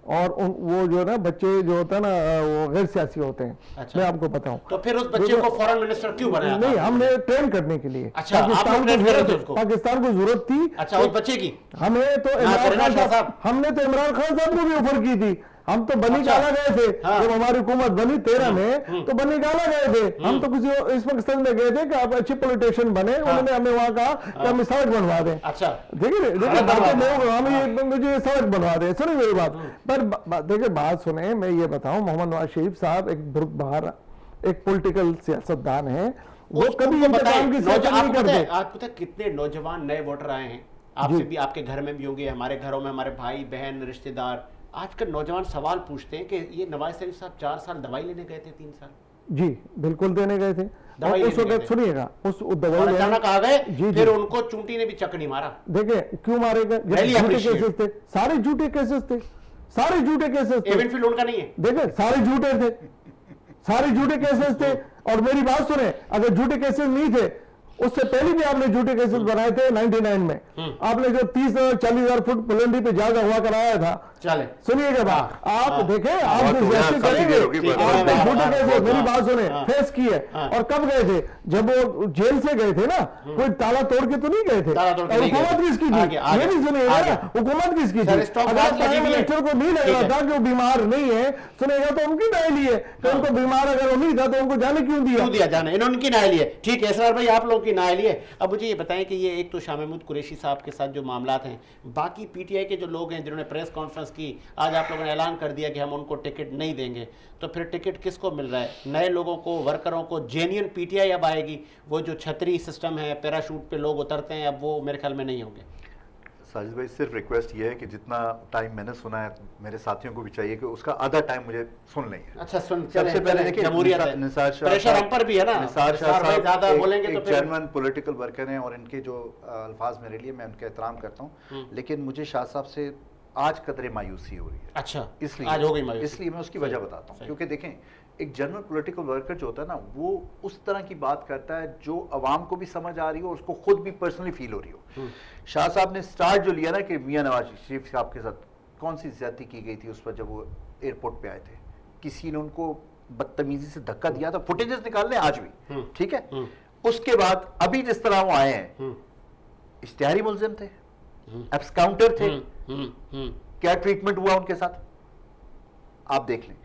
और वो जो है ना बच्चे जो होता है ना वो गैर सियासी होते हैं। अच्छा। मैं आपको बताऊं, तो फिर उस बच्चे को फॉरेन मिनिस्टर क्यों बनाया? नहीं, हमने ट्रेन करने के लिए। अच्छा, पाकिस्तान को जरूरत थी। अच्छा, उस बच्चे की हमें तो इमरान खान साहब, हमने तो इमरान खान साहब को भी ऑफर की थी। हम तो बनी गाला गए थे जब हमारी हुकूमत बनी 13 में, तो बनी गाला गए थे हम तो किसी इस मकसद में गए थे कि आप अच्छे पॉलिटिशियन बने। उन्होंने हमें वहां कहा कि हम सड़क बनवा दें। अच्छा, देखिए मुझे सड़क बनवा दें। सुनिए मेरी बात, पर देखिए बात सुने, मैं ये बताऊं, मोहम्मद नवाज शरीफ साहब एक बुरकबार एक पॉलिटिकल सियासतदान है, वो कभी इंतकाम की सोच नहीं करते। आप पता कितने नौजवान नए वोटर आए हैं, आपसे भी, आपके घर में भी होंगे, हमारे घरों में हमारे भाई बहन रिश्तेदार। आजकल नौजवान सवाल पूछते हैं कि ये नवाज शरीफ साहब 4 साल दवाई लेने गए थे, 3 साल। जी बिल्कुल देने गए थे। उस वक्त सुनिएगा, उस दवाई अचानक आ गए, फिर उनको चूंटी ने भी चक नहीं मारा। देखे क्यों मारे गए? केसेस थे, सारे झूठे केसेस थे, सारे झूठे केसेस थे। एविनफील्ड उनका नहीं है, देखे सारे झूठे थे, सारे झूठे केसेस थे। और मेरी बात सुने, अगर झूठे केसेस नहीं थे, उससे पहले भी आपने झूठे केसेस बनाए थे 99 में। आपने जो 30-40 फुट बुलंदी पे जागा हुआ कराया था। चले सुनिएगा बात, आप देखें, आप करेंगे झूठे केसेस, मेरी बात सुने, फेस की है। और कब गए थे? जब वो जेल से गए थे ना, कोई ताला तोड़ के तो नहीं गए थे। और हुकूमत किसकी थी ये भी सुनिएगा ना, हुकूमत किसकी थी? अगर प्राइम मिनिस्टर को नहीं लग रहा था कि वो बीमार नहीं है, सुनेगा तो उनकी न्याय लिए कि उनको बीमार अगर वो नहीं था तो उनको जाने क्यों दिया जाने, इन्होंने उनकी न्याय लिए। ठीक है इसरार भाई, आप लोगों की न्याय लिए। अब मुझे ये बताएं कि ये एक तो शाह महमूद कुरैशी साहब के साथ जो मामला हैं, बाकी पीटीआई के जो लोग हैं जिन्होंने प्रेस कॉन्फ्रेंस की, आज आप लोगों ने ऐलान कर दिया कि हम उनको टिकट नहीं देंगे, तो फिर टिकट किसको मिल रहा है? नए लोगों को, वर्करों को। जेन्युइन पीटीआई अब आएगी। वो जो छतरी सिस्टम है, पैराशूट पे लोग उतरते हैं, अब वो मेरे ख्याल में नहीं होंगे। साजिद भाई, सिर्फ रिक्वेस्ट ये है कि जितना टाइम मैंने सुना है, मेरे साथियों को भी चाहिए कि उसका आधा टाइम मुझे सुन लें। अच्छा, सुन। सबसे पहले देखिए, जमहूरियत है, निसार शाह प्रेशर हम पर भी है ना। निसार शाह साहब ज्यादा बोलेंगे तो एक फिर जर्मन पॉलिटिकल वर्कर हैं और इनके जो अल्फाज मेरे लिए, मैं उनका एहतराम करता हूँ, लेकिन मुझे शाह साहब से आज कदरे मायूसी हो रही है। अच्छा, इसलिए आज हो गई मायूसी। इसलिए मैं उसकी वजह बताता हूँ, क्योंकि देखें, एक जर्मन पॉलिटिकल वर्कर जो होता है ना, वो उस तरह की बात करता है जो अवाम को भी समझ आ रही हो और उसको खुद भी पर्सनली फील हो रही हो। शाह साहब ने स्टार्ट जो लिया ना कि मियां नवाज शरीफ साहब के साथ कौन सी ज्यादती की गई थी उस पर, जब वो एयरपोर्ट पे आए थे, किसी ने उनको बदतमीजी से धक्का दिया था, फुटेजेस निकाल लें आज भी, ठीक है। उसके बाद अभी जिस तरह वो आए हैं, इश्तिहारी मुलजिम थे, एब्सकाउंटर थे, क्या ट्रीटमेंट हुआ उनके साथ आप देख लें।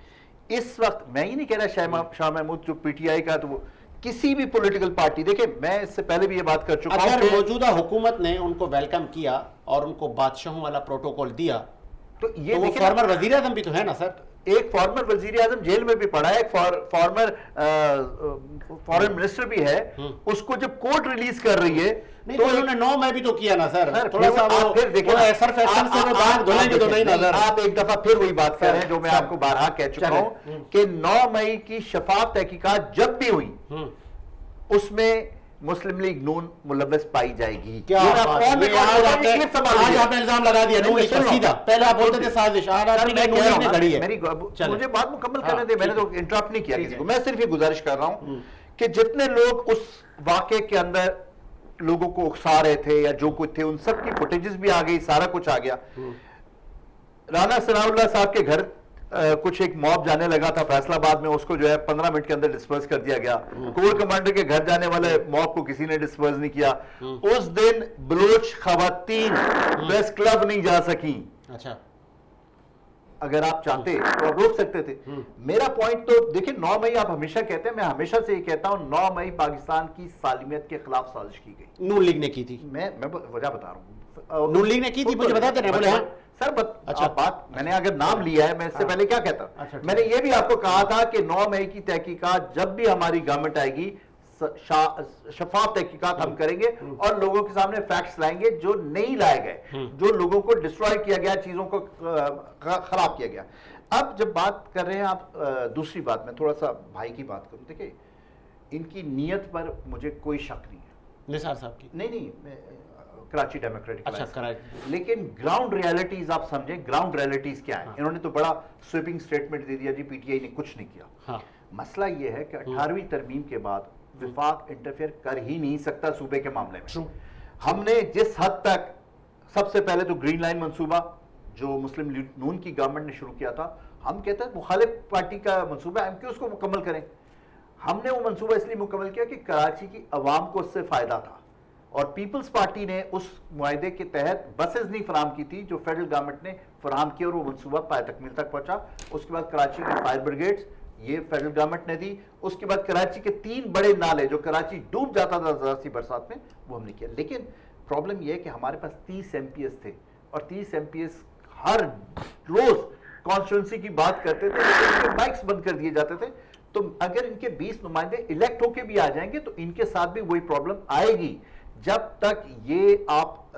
इस वक्त मैं ये नहीं कह रहा शाह महमूद जो पीटीआई का, तो वो किसी भी पॉलिटिकल पार्टी, देखिए मैं इससे पहले भी ये बात कर चुका हूं, अगर मौजूदा हुकूमत ने उनको वेलकम किया और उनको बादशाहों वाला प्रोटोकॉल दिया, तो ये तो वो फॉर्मर वजीर आजम भी तो है ना सर। एक फॉर्मर वजीर आजम जेल में भी पड़ा है, एक फॉर्मर फॉरेन मिनिस्टर भी है, उसको जब कोर्ट रिलीज कर रही है, नहीं, तो उन्होंने 9 में भी तो किया ना सर। थोड़ा सा आप फिर देखिए ना, सर्फ एक्शन से वो दाग धुलेंगे तो नहीं ना सर। आप एक दफा फिर वही बात कर रहे हैं जो मैं आपको बारहा कह चुका हूं कि 9 मई की शफाफ तहकीकात जब भी हुई, उसमें मुस्लिम लीग नून मुलव्वस पाई जाएगी। क्या ये बात है? आज आपने इल्जाम लगा दिया नून लीग पर सीधा। पहले आप बोलते थे साजिश, आज आपने नून लीग ने घड़ी है। मुझे बात मुकम्मल करने दे, मैंने तो इंटरप्ट नहीं किया किसी को। मैं सिर्फ ये गुजारिश कर रहा हूं कि जितने लोग उस वाकये के अंदर लोगों को उकसा रहे थे या जो कुछ थे, उन सब की फुटेजेस भी आ गई, सारा कुछ आ गया। राना सनाउल्लाह साहब के घर कुछ एक मॉब जाने लगा था फैसलाबाद में, उसको जो है 15 मिनट के अंदर डिस्पर्स कर दिया गया। कोर कमांडर के घर जाने वाले मॉब को किसी ने डिस्पर्स नहीं किया। उस दिन बलोच खवातीन प्रेस क्लब नहीं जा सकी। अच्छा, अगर आप चाहते तो आप रोक सकते थे। मेरा पॉइंट तो देखिए, 9 मई आप हमेशा कहते हैं, मैं हमेशा से ये कहता हूं, 9 मई पाकिस्तान की सालिमियत के खिलाफ साजिश की गई। नून लीग ने की थी। मैं वजह बता रहा हूं, नून लीग ने की थी, मुझे बताते रहे, बोले हाँ सर। अच्छा, बात मैंने अगर नाम लिया है, मैं इससे पहले क्या कहता? अच्छा, मैंने ये भी आपको कहा था कि 9 मई की तहकीकात जब भी हमारी गवर्नमेंट आएगी, शफाफ तहकीकात हम करेंगे और लोगों के सामने फैक्ट्स लाएंगे जो नहीं लाए गए, जो लोगों को डिस्ट्रॉय किया गया, चीजों को खराब किया गया। अब जब बात कर रहे हैं आप, दूसरी बात, मैं थोड़ा सा भाई की बात करूं। देखिए, इनकी नीयत पर मुझे कोई शक नहीं है, निसार साहब की। नहीं, कराची डेमोक्रेटिक। अच्छा, कराची। लेकिन ग्राउंड रियलिटीज आप समझें, ग्राउंड रियलिटीज क्या है? इन्होंने तो बड़ा स्वीपिंग स्टेटमेंट दे दिया जी, पीटीआई ने कुछ नहीं किया। हाँ। मसला यह है कि 18वीं तरमीम के बाद विफाक इंटरफेयर कर ही नहीं सकता सूबे के मामले में। हमने जिस हद तक, सबसे पहले तो ग्रीन लाइन मंसूबा जो मुस्लिम लीग नून की गवर्नमेंट ने शुरू किया था, हम कहते हैं मुखालिफ पार्टी का मंसूबा है, हम क्यों उसको मुकम्मल करें? हमने वो मंसूबा इसलिए मुकम्मल किया कि कराची की अवाम को उससे फायदा था, और पीपल्स पार्टी ने उस मुआहदे के तहत बसेस नहीं फराम की थी जो फेडरल गवर्नमेंट ने फराम की, और वो मंसूबा पाए तकमील तक पहुंचा। उसके बाद कराची में फायर ब्रिगेड्स, ये फेडरल गवर्नमेंट ने दी। उसके बाद कराची के 3 बड़े नाले जो कराची डूब जाता था जरा सी बरसात में, वो हमने किया। लेकिन प्रॉब्लम यह है कि हमारे पास 30 MPs थे, और 30 MPs हर रोज कॉन्स्टिट्यूंसी की बात करते थे, लेकिन इनके माइक्स बंद कर दिए जाते थे। तो अगर इनके 20 नुमाइंदे इलेक्ट होके भी आ जाएंगे तो इनके साथ भी वही प्रॉब्लम आएगी, जब तक ये आप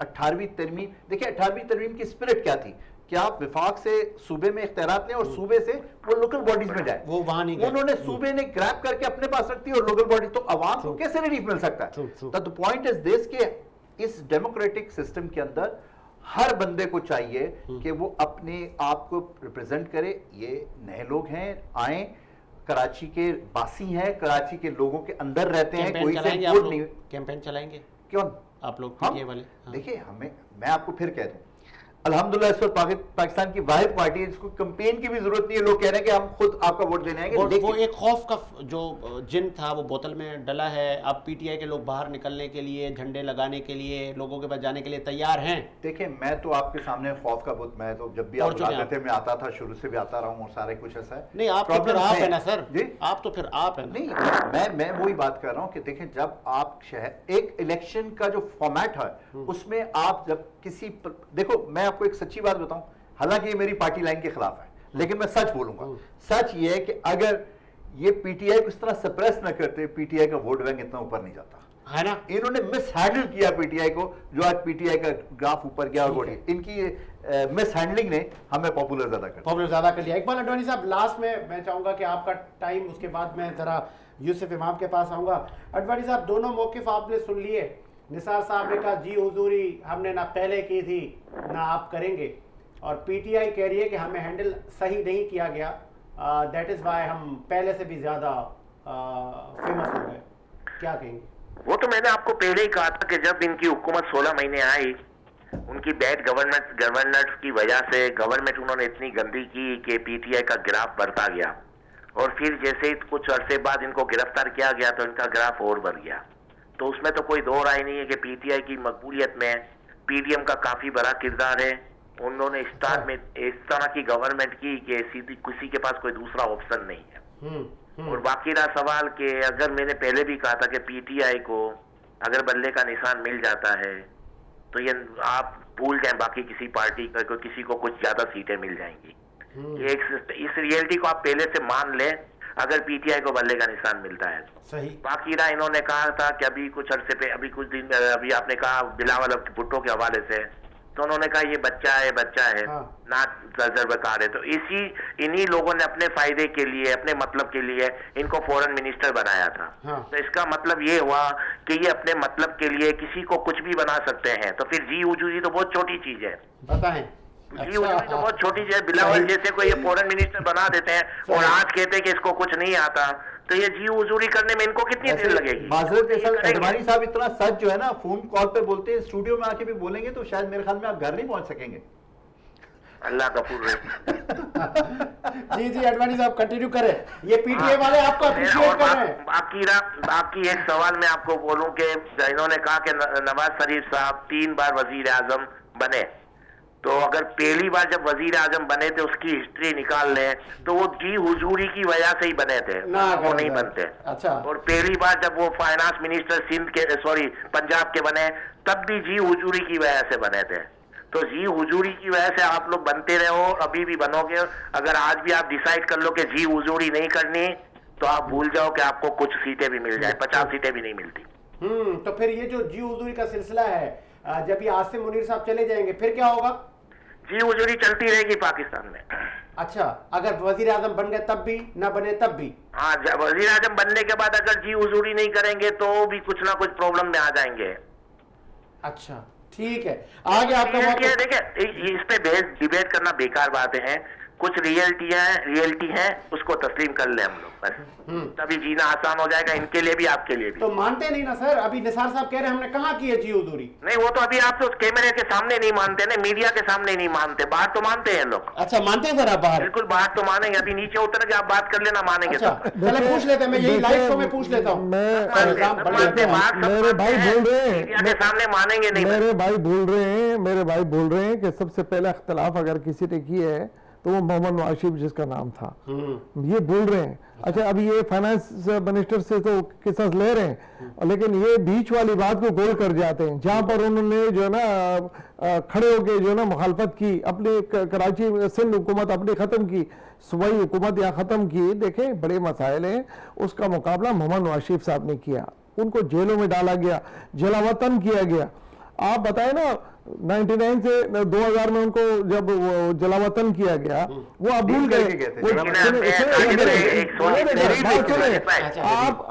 18वीं तरमीम देखिए। 18वीं तरमीम की स्पिरिट क्या थी कि आप विफाक से सूबे में इख्तियारात लें और सूबे से वो लोकल बॉडीज में जाए। वो वहां नहीं गए। उन्होंने सूबे ने ग्रैब करके अपने पास रखती है और लोकल बॉडी, तो अवाम को कैसे रिलीफ मिल सकता है? द पॉइंट इज दिस कि इस डेमोक्रेटिक सिस्टम के अंदर हर बंदे को चाहिए कि वो अपने आप को रिप्रेजेंट करे। ये नए लोग हैं, आए, कराची के बासी हैं, कराची के लोगों के अंदर रहते हैं, कोई से वोट नहीं। कैंपेन चलाएंगे क्यों आप लोग पीटीआई वाले? देखिए, हमें, मैं आपको फिर कह दूं, अल्हम्दुलिल्लाह इस वक्त पाकिस्तान की वाहिद पार्टी है जिसको कैंपेन की भी जरूरत नहीं है। लोग कह रहे हैं कि हम खुद आपका वोट देने आएंगे। वो एक खौफ का जो जिन था वो बोतल में डला है। अब पीटीआई के लोग बाहर निकलने के लिए, झंडे लगाने के लिए, लोगों के पास जाने के लिए तैयार हैं। देखिए, मैं तो आपके सामने खौफ का बुत, मैं तो जब भी आप बुलाते थे मैं आता था, शुरू से भी आता रहा हूं, और सारे कुछ ऐसा है। नहीं, आप तो फिर आप है ना सर जी, आप तो फिर आप है ना। नहीं, मैं वही बात कर रहा हूं कि देखें, जब आप शहर, एक इलेक्शन का जो फॉर्मेट है उसमें आप जब किसी, देखो मैं आपको एक सच्ची बात बताऊं, हालांकि ये मेरी पार्टी लाइन के खिलाफ है, लेकिन मैं सच बोलूंगा। सच ये है कि अगर ये पीटीआई को इस तरह सप्रेस ना करते, पीटीआई का वोट बैंक इतना ऊपर नहीं जाता, है ना। इन्होंने मिस हैंडल किया पीटीआई को, जो आज पीटीआई का ग्राफ ऊपर गया और इनकी मिस हैंडलिंग ने हमें पॉपुलर ज्यादा कर लिया। इकबाल अडवाणी साहब, लास्ट में मैं चाहूंगा कि आपका टाइम, उसके बाद मैं जरा यूसुफ इमाम के पास आऊंगा। अडवाणी साहब, दोनों मौकिफ आपने सुन लिए। निसार साहब ने कहा जी हुजूरी हमने ना पहले की थी ना आप करेंगे, और पीटीआई कह रही है कि हमें हैंडल सही नहीं किया गया, दैट इज वाई हम पहले से भी ज्यादा फेमस हो गए। क्या कहेंगे? वो तो मैंने आपको पहले ही कहा था कि जब इनकी हुकूमत 16 महीने आई, उनकी बैड गवर्नेंस की वजह से गवर्नमेंट उन्होंने इतनी गंदी की कि पीटीआई का ग्राफ बढ़ता गया, और फिर जैसे ही कुछ अरसे बाद इनको गिरफ्तार किया गया तो इनका ग्राफ और बढ़ गया। तो उसमें तो कोई दो राय नहीं है कि पीटीआई की मकबूलियत में पीडीएम का काफी बड़ा किरदार है। उन्होंने स्टार्ट में इस तरह की गवर्नमेंट की कि सीधी किसी के पास कोई दूसरा ऑप्शन नहीं है। और बाकी रहा सवाल कि अगर मैंने पहले भी कहा था कि पीटीआई को अगर बल्ले का निशान मिल जाता है तो ये आप भूल जाएं बाकी किसी पार्टी का, किसी को कुछ ज्यादा सीटें मिल जाएंगी। इस रियलिटी को आप पहले से मान लें अगर पीटीआई को बल्ले का निशान मिलता है तो। सही। बाकी रहा इन्होंने कहा था कि अभी कुछ अरसे पे, अभी कुछ दिन, अभी आपने कहा बिलावल भुट्टो के हवाले से, तो उन्होंने कहा ये बच्चा है हाँ। ना तजर्बाकार है। तो इन्हीं लोगों ने अपने फायदे के लिए, अपने मतलब के लिए इनको फॉरेन मिनिस्टर बनाया था। हाँ। तो इसका मतलब ये हुआ कि ये अपने मतलब के लिए किसी को कुछ भी बना सकते हैं। तो फिर जी हुजूरी तो बहुत छोटी चीज है, बताएं। जी हुजूरी तो बहुत छोटी चीज है। बिलावल जैसे को ये फॉरेन मिनिस्टर बना देते हैं और आज कहते हैं कि इसको कुछ नहीं आता, तो ये जी हुजूरी करने में इनको कितनी देर लगेगी? माजरत के साथ अडवाणी साहब इतना सच जो है ना, फोन कॉल पे बोलते हैं, स्टूडियो में आके भी बोलेंगे तो शायद मेरे ख्याल में आप घर नहीं पहुंच सकेंगे। अल्लाह गफूर रहे। जी अडवाणी साहब कंटिन्यू करें। ये पीटीआई वाले आपको अप्रिशिएट कर रहे हैं। बाकी एक सवाल मैं आपको बोलूं कि इन्होंने कहा कि नवाज शरीफ साहब 3 बार वजीर आजम बने, तो अगर पहली बार जब वजीर आजम बने थे उसकी हिस्ट्री निकाल लें तो वो जी हुजूरी की वजह से ही बने थे, वो नहीं बनते। अच्छा। और पहली बार जब वो फाइनेंस मिनिस्टर पंजाब के बने तब भी जी हुजूरी की वजह से बने थे। तो जी हुजूरी की वजह से आप लोग बनते रहो, अभी भी बनोगे। अगर आज भी आप डिसाइड कर लो कि जी हुजूरी नहीं करनी तो आप भूल जाओ कि आपको कुछ सीटें भी मिल जाए, 50 सीटें भी नहीं मिलती। तो फिर ये जो जी हुजूरी का सिलसिला है, जब ये आसिम मुनीर साहब चले जाएंगे फिर क्या होगा? जी हुजूरी चलती रहेगी पाकिस्तान में। अच्छा, अगर वजीर आजम बन गए तब भी, ना बने तब भी? हाँ, वजीर आजम बनने के बाद अगर जी हुजूरी नहीं करेंगे तो भी कुछ ना कुछ प्रॉब्लम में आ जाएंगे। अच्छा ठीक है, आगे आपका देखिए इस पे डिबेट करना बेकार बातें हैं। कुछ रियलिटी है उसको तस्लीम कर ले हम लोग, बस तभी जीना आसान हो जाएगा, इनके लिए भी आपके लिए भी। तो मानते नहीं ना सर? अभी निसार साहब कह रहे हैं हमने कहा की है जी हुजूरी। नहीं, वो तो अभी आप तो कैमरे के सामने नहीं मानते ना, मीडिया के सामने नहीं मानते, बाहर तो मानते हैं लोग। अच्छा, मानते हैं सर आप बाहर? बिल्कुल बाहर तो मानेंगे, अभी नीचे उतर के आप बात कर लेना, मानेंगे। अच्छा, पहले पूछ लेते हैं, मैं यही लाइव शो में पूछ लेता हूँ। मेरे भाई बोल रहे हैं, मीडिया के सामने मानेंगे नहीं। मेरे भाई बोल रहे हैं कि सबसे पहला इख्तलाफ अगर किसी ने किया है तो वो मोहम्मद नवाज शरीफ जिसका नाम था, ये बोल रहे हैं। अच्छा, अभी ये फाइनेंस मिनिस्टर से तो किसास ले रहे हैं, लेकिन ये बीच वाली बात को गोल कर जाते हैं, जहां पर उन्होंने जो है ना खड़े होके जो है ना मुखालफत की, अपनी कराची सिंध हुकूमत अपनी खत्म की, सूबाई हुकूमत या खत्म की। देखें, बड़े मसाइल हैं, उसका मुकाबला मोहम्मद नवाज शरीफ साहब ने किया, उनको जेलों में डाला गया, जलावतन किया गया। आप बताए ना 99 से 2000 में उनको जब जलावतन किया गया, वो अब भूल गए।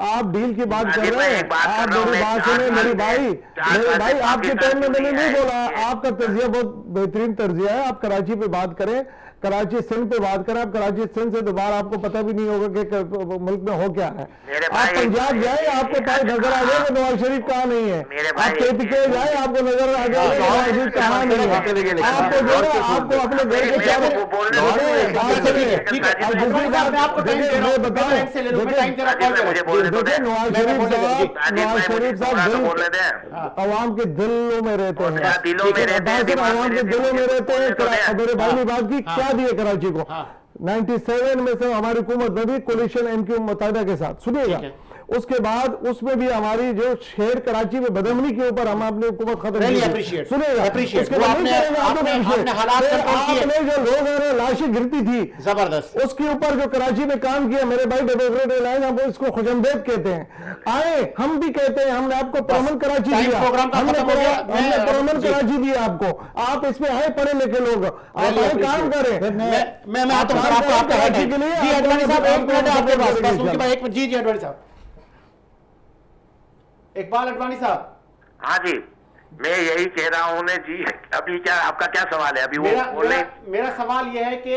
आप डील की बात कर रहे हैं, आप मेरी बात सुने। मेरे भाई आपके टाइम में मैंने नहीं बोला, आपका तर्जिया बहुत बेहतरीन तर्जिया है। आप कराची पे बात करें, कराची सिंध पे बात करें। आप कराची सिंध से दोबारा आपको पता भी नहीं होगा कि मुल्क में हो क्या है। आप पंजाब जाए, आपको पास नजर आ जाए नवाज शरीफ कहाँ नहीं है। आप KPK जाए, आपको नजर आ जाए नवाज शरीफ कहाँ नहीं है। आपको जो है आपको अपने घर के चारों नवाज शरीफ साहब अवाम के दिलों में रहते हैं, अवाम के दिलों में रहते हैं। मेरे भाई ने बात की, क्या दिए कराची को 97 में से हमारी हुकूमत में भी कोलिशन MQ मुत्तहिदा के साथ, सुनिएगा, उसके बाद उसमें भी हमारी जो शहर कराची में बदमनी के ऊपर हम अपनी हुकूमत खत्म Really की थी। appreciate, सुनिएगा, appreciate। उसके वो बाद नहीं आपने- करेंगे, आप आपने- appreciate। आपने हालात फिर कंट्रोल किए। आपने जो लोग और लाशें गिरती थी जबरदस्त। उसके ऊपर जो कराची में काम किया मेरे भाई डेमोक्रेट एलायंस, हम इसको खुशमदेद कहते हैं। आए हम भी कहते हैं, हमने आपको परमन कराची टाइम दिया, प्रोग्राम का हमने खत्म हो गया। हमने मैं- परमन जी। कराची दिया आपको। आप इसमें आए पढ़े लिखे लोग, आप Really आए काम appreciate। करें। मैं आता हूं सर, आपको आपका हेड है। जी अडवाणी साहब, एक मिनट है आपके पास, बस उनके पास एक मिनट। जी अडवाणी साहब, इकबाल अडवाणी साहब, हाँ जी, मैं यही कह रहा हूँ ने जी। अभी क्या आपका क्या सवाल है? अभी वो मेरा बोले। मेरा सवाल यह है कि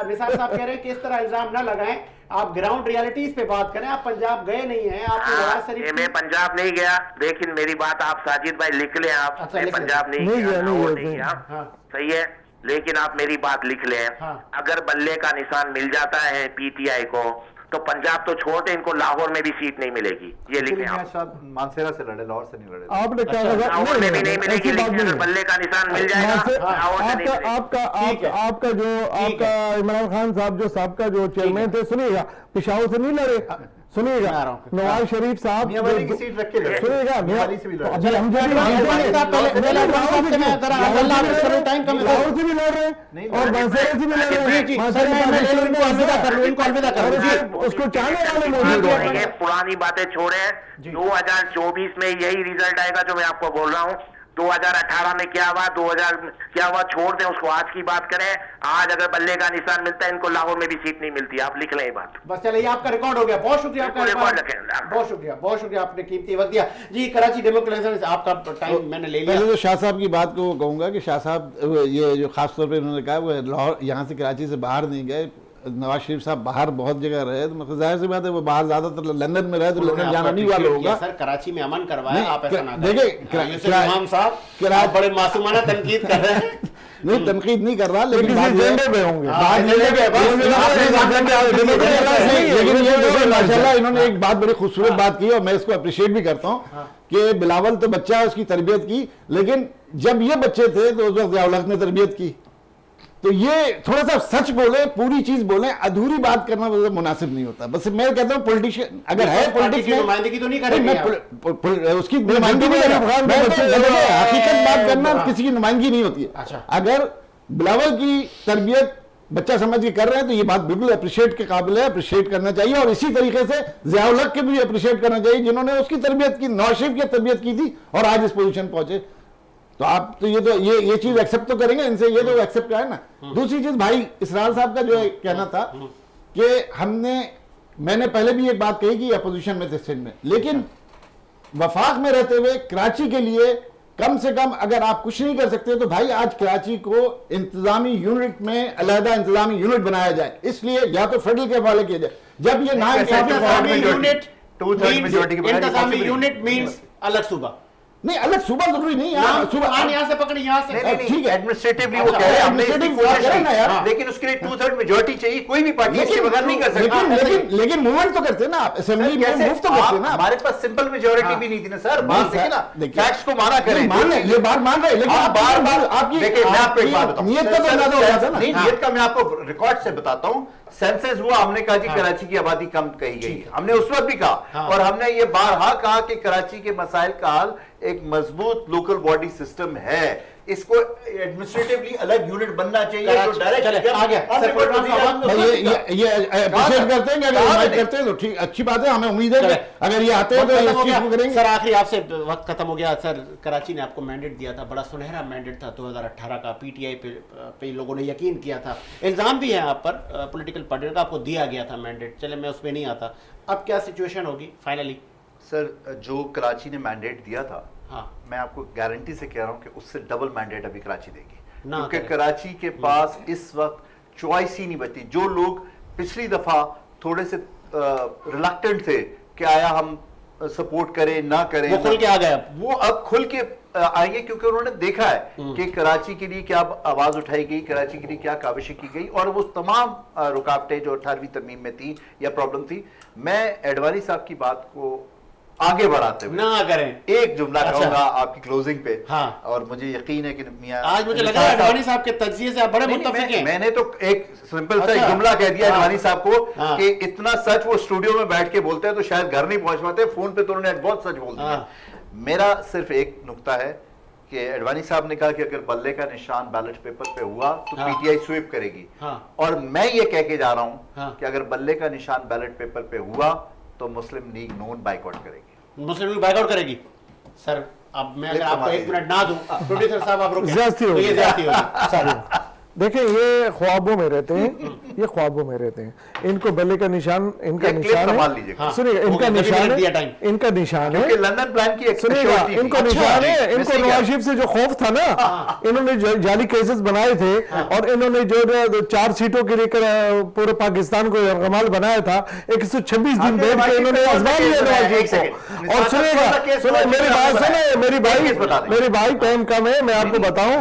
निसार साहब कह रहे हैं कि इस तरह इल्जाम न लगाएं, आप ग्राउंड रियलिटीज पे बात करें। आप पंजाब गए नहीं हैं, आपने नवाज शरीफ मैं पंजाब नहीं गया, लेकिन मेरी बात आप साजिद भाई लिख लें। आप अच्छा, मैं लिख लें। पंजाब नहीं नहीं गया, गया, नहीं लाहौर गया, नहीं गया, हाँ। सही है, लेकिन आप मेरी बात लिख लें। हाँ। अगर बल्ले का निशान मिल जाता है पीटीआई को, तो पंजाब तो छोड़, इनको लाहौर में भी सीट नहीं मिलेगी। ये लिखें मियां आप। साहब मानसेरा से लड़े, लाहौर से नहीं लड़े। आपने क्या अच्छा, कहा? लाहौर में भी नहीं मिलेगी, ऐसी बात लेकिन नहीं अगर है। बल्ले का निशान मिल जाएगा, लाहौर में नहीं आपका मिलेगी। आपका ठीक है। आपका जो ठीक आपका इमरान खान साहब जो साहब का जो चेयरमैन थे, सुनिएगा, पेशावर से नहीं लड़े। सुनिएगा, मैं आ रहा हूं। नवाज शरीफ साहब मियां वाली की सीट रख के लड़े। सुनिएगा, मियां वाली से भी लड़े। अभी हम जब भी अडवाणी साहब, पहले अडवाणी साहब से मैं जरा अल्लाह हाफ़िज़, टाइम कम है। लाहौर से भी लड़ रहे नहीं, हैं और बांसेरा से भी लड़ रहे जी हैं। जी बांसेरा सर, मैं से इनको अलविदा कर लूं, इनको अलविदा कर लूं। जी उसको चाहने वाले मौजूद जी, हैं। ये पुरानी बातें छोड़े। 2024 में यही रिजल्ट आएगा जो मैं आपको बोल रहा हूँ। 2018 में क्या हुआ, 2000 क्या हुआ, छोड़ दें उसको, आज की बात करें। आज अगर बल्ले का निशान मिलता है, इनको लाहौर में भी सीट नहीं मिलती। आप लिख लें ये बात। बस चलिए, आपका रिकॉर्ड हो गया। बहुत शुक्रिया आपका, बिल्कुल रिकॉर्ड इकबाल। रखें। बहुत शुक्रिया, बहुत शुक्रिया, आपने कीमती वक्त दिया। जी कराची डेमोक्रेसी से आपका टाइम मैंने ले लिया। पहले तो शाह साहब की बात को कहूंगा कि शाह साहब ये जो खास तौर पे उन्होंने कहा वो लाहौर यहाँ से कराची से बाहर नहीं गए। नवाज शरीफ साहब बाहर बहुत जगह रहे, तो मतलब जाहिर सी बात है वो बाहर ज्यादातर लंदन में रहे, तो लंदन जाना नहीं वाला होगा। सर कराची में अमन करवाया, नहीं, आप ऐसा ना देखिए, इमाम साहब आप बड़े मासूमाना तनकीद कर रहे हैं। नहीं, तनकीद नहीं कर रहा, लेकिन किसी बात ये है- एजेंडे पे होंगे। हाँ, एजेंडे पे है, बस। लेकिन ये देखो माशाल्लाह इन्होंने एक बात बड़ी खूबसूरत बात की और मैं इसको अप्रिशिएट भी करता हूँ कि बिलावल तो बच्चा है, उसकी तरबियत की, लेकिन जब ये बच्चे थे तो उस वक्त ज़िया उल हक ने तरबियत की। तो ये थोड़ा सा सच बोले, पूरी चीज बोले, अधूरी बात करना मतलब मुनासिब नहीं होता। बस मैं कहता हूँ पॉलिटिशियन अगर है पॉलिटिक्स की में नुमाइंदगी तो नहीं करेंगे आप। उसकी नुमाइंदगी नहीं कर रहा। मैं तो हकीकत बात करना हाँ। किसी की नुमाइंदगी नहीं होती है। अच्छा। अगर बिलावल की तरबियत बच्चा समझ के कर रहे हैं तो ये बात बिल्कुल अप्रिशिएट के काबिल है, अप्रिशिएट करना चाहिए। और इसी तरीके से ज़िया उल हक के भी अप्रिशिएट करना चाहिए जिन्होंने उसकी तरबियत की, नवाज शरीफ की तरबियत की थी और आज इस पोजीशन पहुंचे। तो आप तो ये चीज एक्सेप्ट तो करेंगे इनसे, ये तो एक्सेप्ट का है ना। दूसरी चीज भाई इसरार साहब का जो है कहना था कि मैंने पहले भी एक बात कही कि अपोजिशन में थे सिंध में, लेकिन वफाक में रहते हुए कराची के लिए कम से कम अगर आप कुछ नहीं कर सकते तो भाई आज कराची को इंतजामी यूनिट में अलहदा इंतजामी यूनिट बनाया जाए। इसलिए या तो फेडरल के हवाले किया जाए। जब ये ना इंतजामी यूनिट, two-third majority की बनानी इंतजामी possible यूनिट मींस अलग सूबा। नहीं, अलग सूबा जरूरी नहीं यार, सूबा यहाँ से पकड़ी, यहाँ से नहीं, ठीक है। एडमिनिस्ट्रेटिवली वो अच्छा, कह रहे हैं हमने इसकी administrative कोशिश करें ना यार। की, लेकिन उसके लिए 2/3 मेजॉरिटी चाहिए। कोई भी पार्टी इसके बगैर नहीं कर सकती। लेकिन मूवमेंट तो करते हैं ना आप, असेंबली में कैसे? मूव तो करते हैं ना आप। हमारे पास सिंपल मेजॉरिटी भी नहीं थी ना सर। बात देखिए ना, देखिए। फैक्ट्स को माना करें। नहीं, मान रहे, ये बात मान रहे, लेकिन आप बार बार आपकी देखिए, मैं आपको एक बात बताऊं, नियत का तो अंदाजा हो जाता है ना। नहीं, नियत का मैं आपको रिकॉर्ड से बताता हूं। सेंसस हुआ, हमने कहा जी कराची की आबादी कम कही गई है, हमने उस वक्त भी कहा और हमने ये बारहा कहा कि कराची के मसाइल का हल एक मजबूत लोकल बॉडी सिस्टम है। इसको एडमिनिस्ट्रेटिवली अलग यूनिट बनना चाहिए जो डायरेक्ट ये अप्रिशिएट करते हैं कि अगर इनवाइट करते हैं तो ठीक, अच्छी बात है। हमें उम्मीद है कि अगर ये आते हैं तो इस चीज को करेंगे। सर आखिरी आपसे वक्त खत्म हो गया। सर कराची ने आपको मैंडेट दिया था, बड़ा सुनहरा मैंडेट था 2018 का, पीटीआई पे लोगों ने यकीन किया था। इल्जाम भी है आप पर पॉलिटिकल पार्टी का, आपको दिया गया था मैंडेट। चले मैं उसमें नहीं आता, अब क्या सिचुएशन होगी फाइनली? सर जो कराची ने मैंडेट दिया था, हाँ, मैं आपको गारंटी से कह रहा हूं कि उससे डबल मैंडेट अभी कराची देगी, ना क्योंकि करें। कराची के पास इस वक्त चॉइस ही नहीं बची। जो लोग पिछली दफा थोड़े से रिलक्टेंट थे कि आया हम सपोर्ट करें ना करें, वो खुल के आ गए अब। वो अब खुल के आएंगे, क्योंकि उन्होंने देखा है कि कराची के लिए क्या आवाज उठाई गई, कराची के लिए क्या काविशें की गई और वो तमाम रुकावटें जो 18वीं तरमीम में थी या प्रॉब्लम थी। मैं एडवाणी साहब की बात को आगे बढ़ाते हुए ना करें। एक जुमला अच्छा। कहूंगा आपकी क्लोजिंग पे। हाँ। और मुझे यकीन है कि मियां आज मुझे लगा अडवाणी साहब के तज्जिए से आप बड़े नहीं, मुत्तफिक हैं। मैंने तो एक सिंपल सा अच्छा। एक जुमला कह दिया हाँ। अडवाणी साहब को हाँ। कि इतना सच वो स्टूडियो में बैठ के बोलते हैं तो शायद घर नहीं पहुंच पाते, फोन पे तो उन्होंने बहुत सच बोल दिया। हाँ। मेरा सिर्फ एक नुक्ता है कि अडवाणी साहब ने कहा कि अगर बल्ले का निशान बैलेट पेपर पे हुआ तो हाँ। पीटीआई स्वीप करेगी। हाँ। और मैं ये कह के जा रहा हूं हाँ। कि अगर बल्ले का निशान बैलेट पेपर पे हुआ तो मुस्लिम लीग नून बाइकआउट करेगी। मुस्लिम लीग बाइकआउट करेगी। सर अब मैं अगर एक आपको हमारी- 1 मिनट ना दूं, प्रोड्यूसर साहब आप रुकिए। ज्यादती तो होगी। ये ज्यादती होगी। सर देखिए ये ख्वाबों में रहते हैं, ये ख्वाबों में रहते हैं। इनको बल्ले का निशान, इनका ये क्लिप निशान संभाल है। लीजिएगा। हाँ। सुनिएगा, हो इनका गया, तभी निशान मैंने दिया है, टाइम। इनका निशान है। क्योंकि लंदन प्लान की एक सुनिएगा, security थी। इनको अच्छा, निशान है, मैं इनको सीख गया। नवाज शरीफ से जो खौफ था ना, इन्होंने जाली केसेस बनाए थे और इन्होंने जो 4 सीटों के लेकर पूरे पाकिस्तान को यरगमाल बनाया था, 126 दिन आपने बैठ नवाज के शरीफ इन्होंने पे कौन सा आजमा केस लिया बनाया? नवाज एक शरीफ सेकंड। को। और कौन सा सुनिएगा, केस सुनिए नवाज मेरी शरीफ बात पे सुने, बनाया? मेरी एक केस बता दें। मेरी भाई टाइम कम है, मैं आपको बताऊं,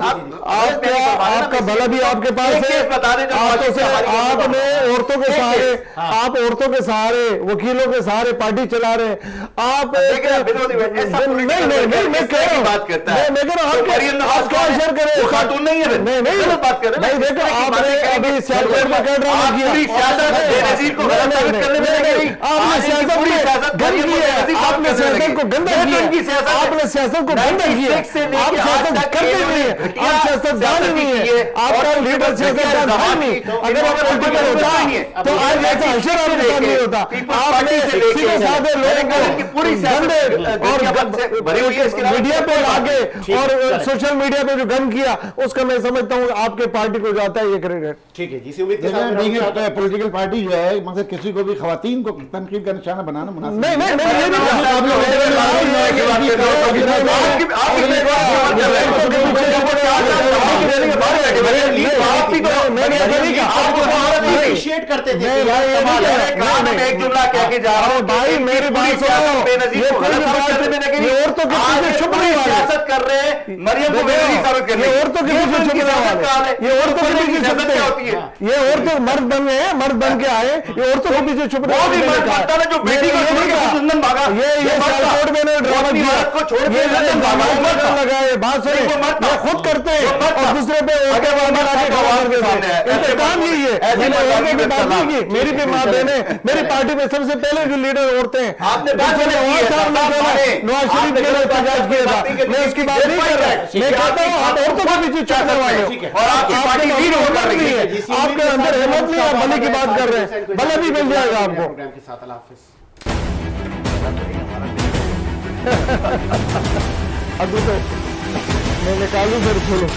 आपका भला भी आपके पास एक है। केस बता दें जो आप नवाज तो शरीफ हमारी बात आपने बताओ। औरतों के एक सहारे, केस, आप औरतों के सहारे, वकीलों के सहारे पार्टी चला रहे हैं। आप लेकिन आप विरोधी ऐसा नहीं political नहीं नहीं, मैं इस कह तरह रहा की हूं, बात करता है। मैं कह रहा हूं, तो आप मरियम नवाज क्या कौन है? शेयर करें? वो खातून नहीं है फिर? नहीं नहीं, गलत बात कर रहे हैं ना। नहीं, देखो इस तरह की आपने बातें करेंगे। अभी सियासत में क्या ड्रामा आप किया? पूरी सियासत बेनज़ीर को गलत साबित करने में लगे रही। आपने आज इनकी सियासत पूरी में सियासत गंद मरियम की को है, बेनज़ीर आपने साबित करने सियासत को लगे। गंदा ये तो किया इनकी है, सियासत है। आपने सियासत को गंदा किया है, 96 से लेके आप आज सियासत तक करते इन्होंने नहीं है, घटिया आप सियासतदान सियासत नहीं की है। है, आपका और लीडर घटिया सियासतदान है जमात नहीं। की, तो अगर आप इन्होंने पॉलिटिकल कोई होता नहीं है। तो आज ऐसा हशर आपके साथ नहीं होता। पीपल्स आपने पार्टी से लेके सीधे साधे लोगों इनकी को पूरी गंदे और भरी हुई है। इसके अलावा मीडिया पे लाके ठीक है, और चलें। सोशल मीडिया पे जो गंद किया, उसका मैं समझता हूँ आपके पार्टी को जाता है ये क्रेडिट। ठीक है जी, इसी उम्मीद के साथ मैं रहूंगा। देखिए पॉलिटिकल पार्टी जो है मतलब किसी को भी खवातीन को तनकीद का निशाना बनाना मुनासिब नहीं नहीं नहीं, ये नहीं आप कहा। लोग नहीं, नहीं, बात नहीं, की बात कर रहे हो। नहीं, नहीं, नहीं, आपकी बात कर रहे हो। अप्रिशिएट करते थे नहीं, कि यार नहीं, कमाल नहीं, है। नहीं, मैं एक जुमला कह के जा रहा हूँ भाई मेरी बात सुनो, ये पूरी बात ये औरतों के पीछे छुप रही वाले, सियासत कर रहे हैं मरियम को बेनज़ीर साबित करने ये की। औरतों के पीछे छुप रहे वाले, ये औरतों के पीछे सियासत छुपते क्या होती है? हैं, ये औरतें मर्द बन गए हैं, मर्द बन के आए, ये औरतों के पीछे छुप रहे वो भी मर्द बनता ना जो बेटी को छोड़ के लंदन भागा। ये सियासत में ड्रामा अपनी किया, औरत को छोड़ के ये लंदन भागा, वो मर्द था। लगाए, बात सुने, वो मर्द था। ये खुद करते हैं वो मर्द था। और दूसरे पे अगर वो मर्द था तो आवाज के सामने है। इनका ऐसे काम मर्द- यही है। ऐसे मैंने मर्द औरतों की आदमी बात का नहीं की, मेरी भी माँ बहने, मेरी पार्टी में सबसे पहले जो लीडर औरतें हैं, आपने बात दूसरे नहीं की नवाज है, साहब ने सरदार बोला, साहब, नवाज शरीफ आपने के लिए गलत बात एहतजाज नहीं किया था, की, मैं उसकी बात नहीं कर रहा, ठीक मैं है, कहता हूँ आप औरतों के पीछे छुपने वाले हो, ठीक है। और आपकी आपके पार्टी अंदर लीड होकर हिम्मत रही नहीं है। है, आपके अंदर हिम्मत नहीं है, भले की बात कर रहे हैं, भले भी मिल जाएगा आपको। प्रोग्राम के साथ अल्लाह हाफिज। अब तो मैं निकालूं फिर खोलूं।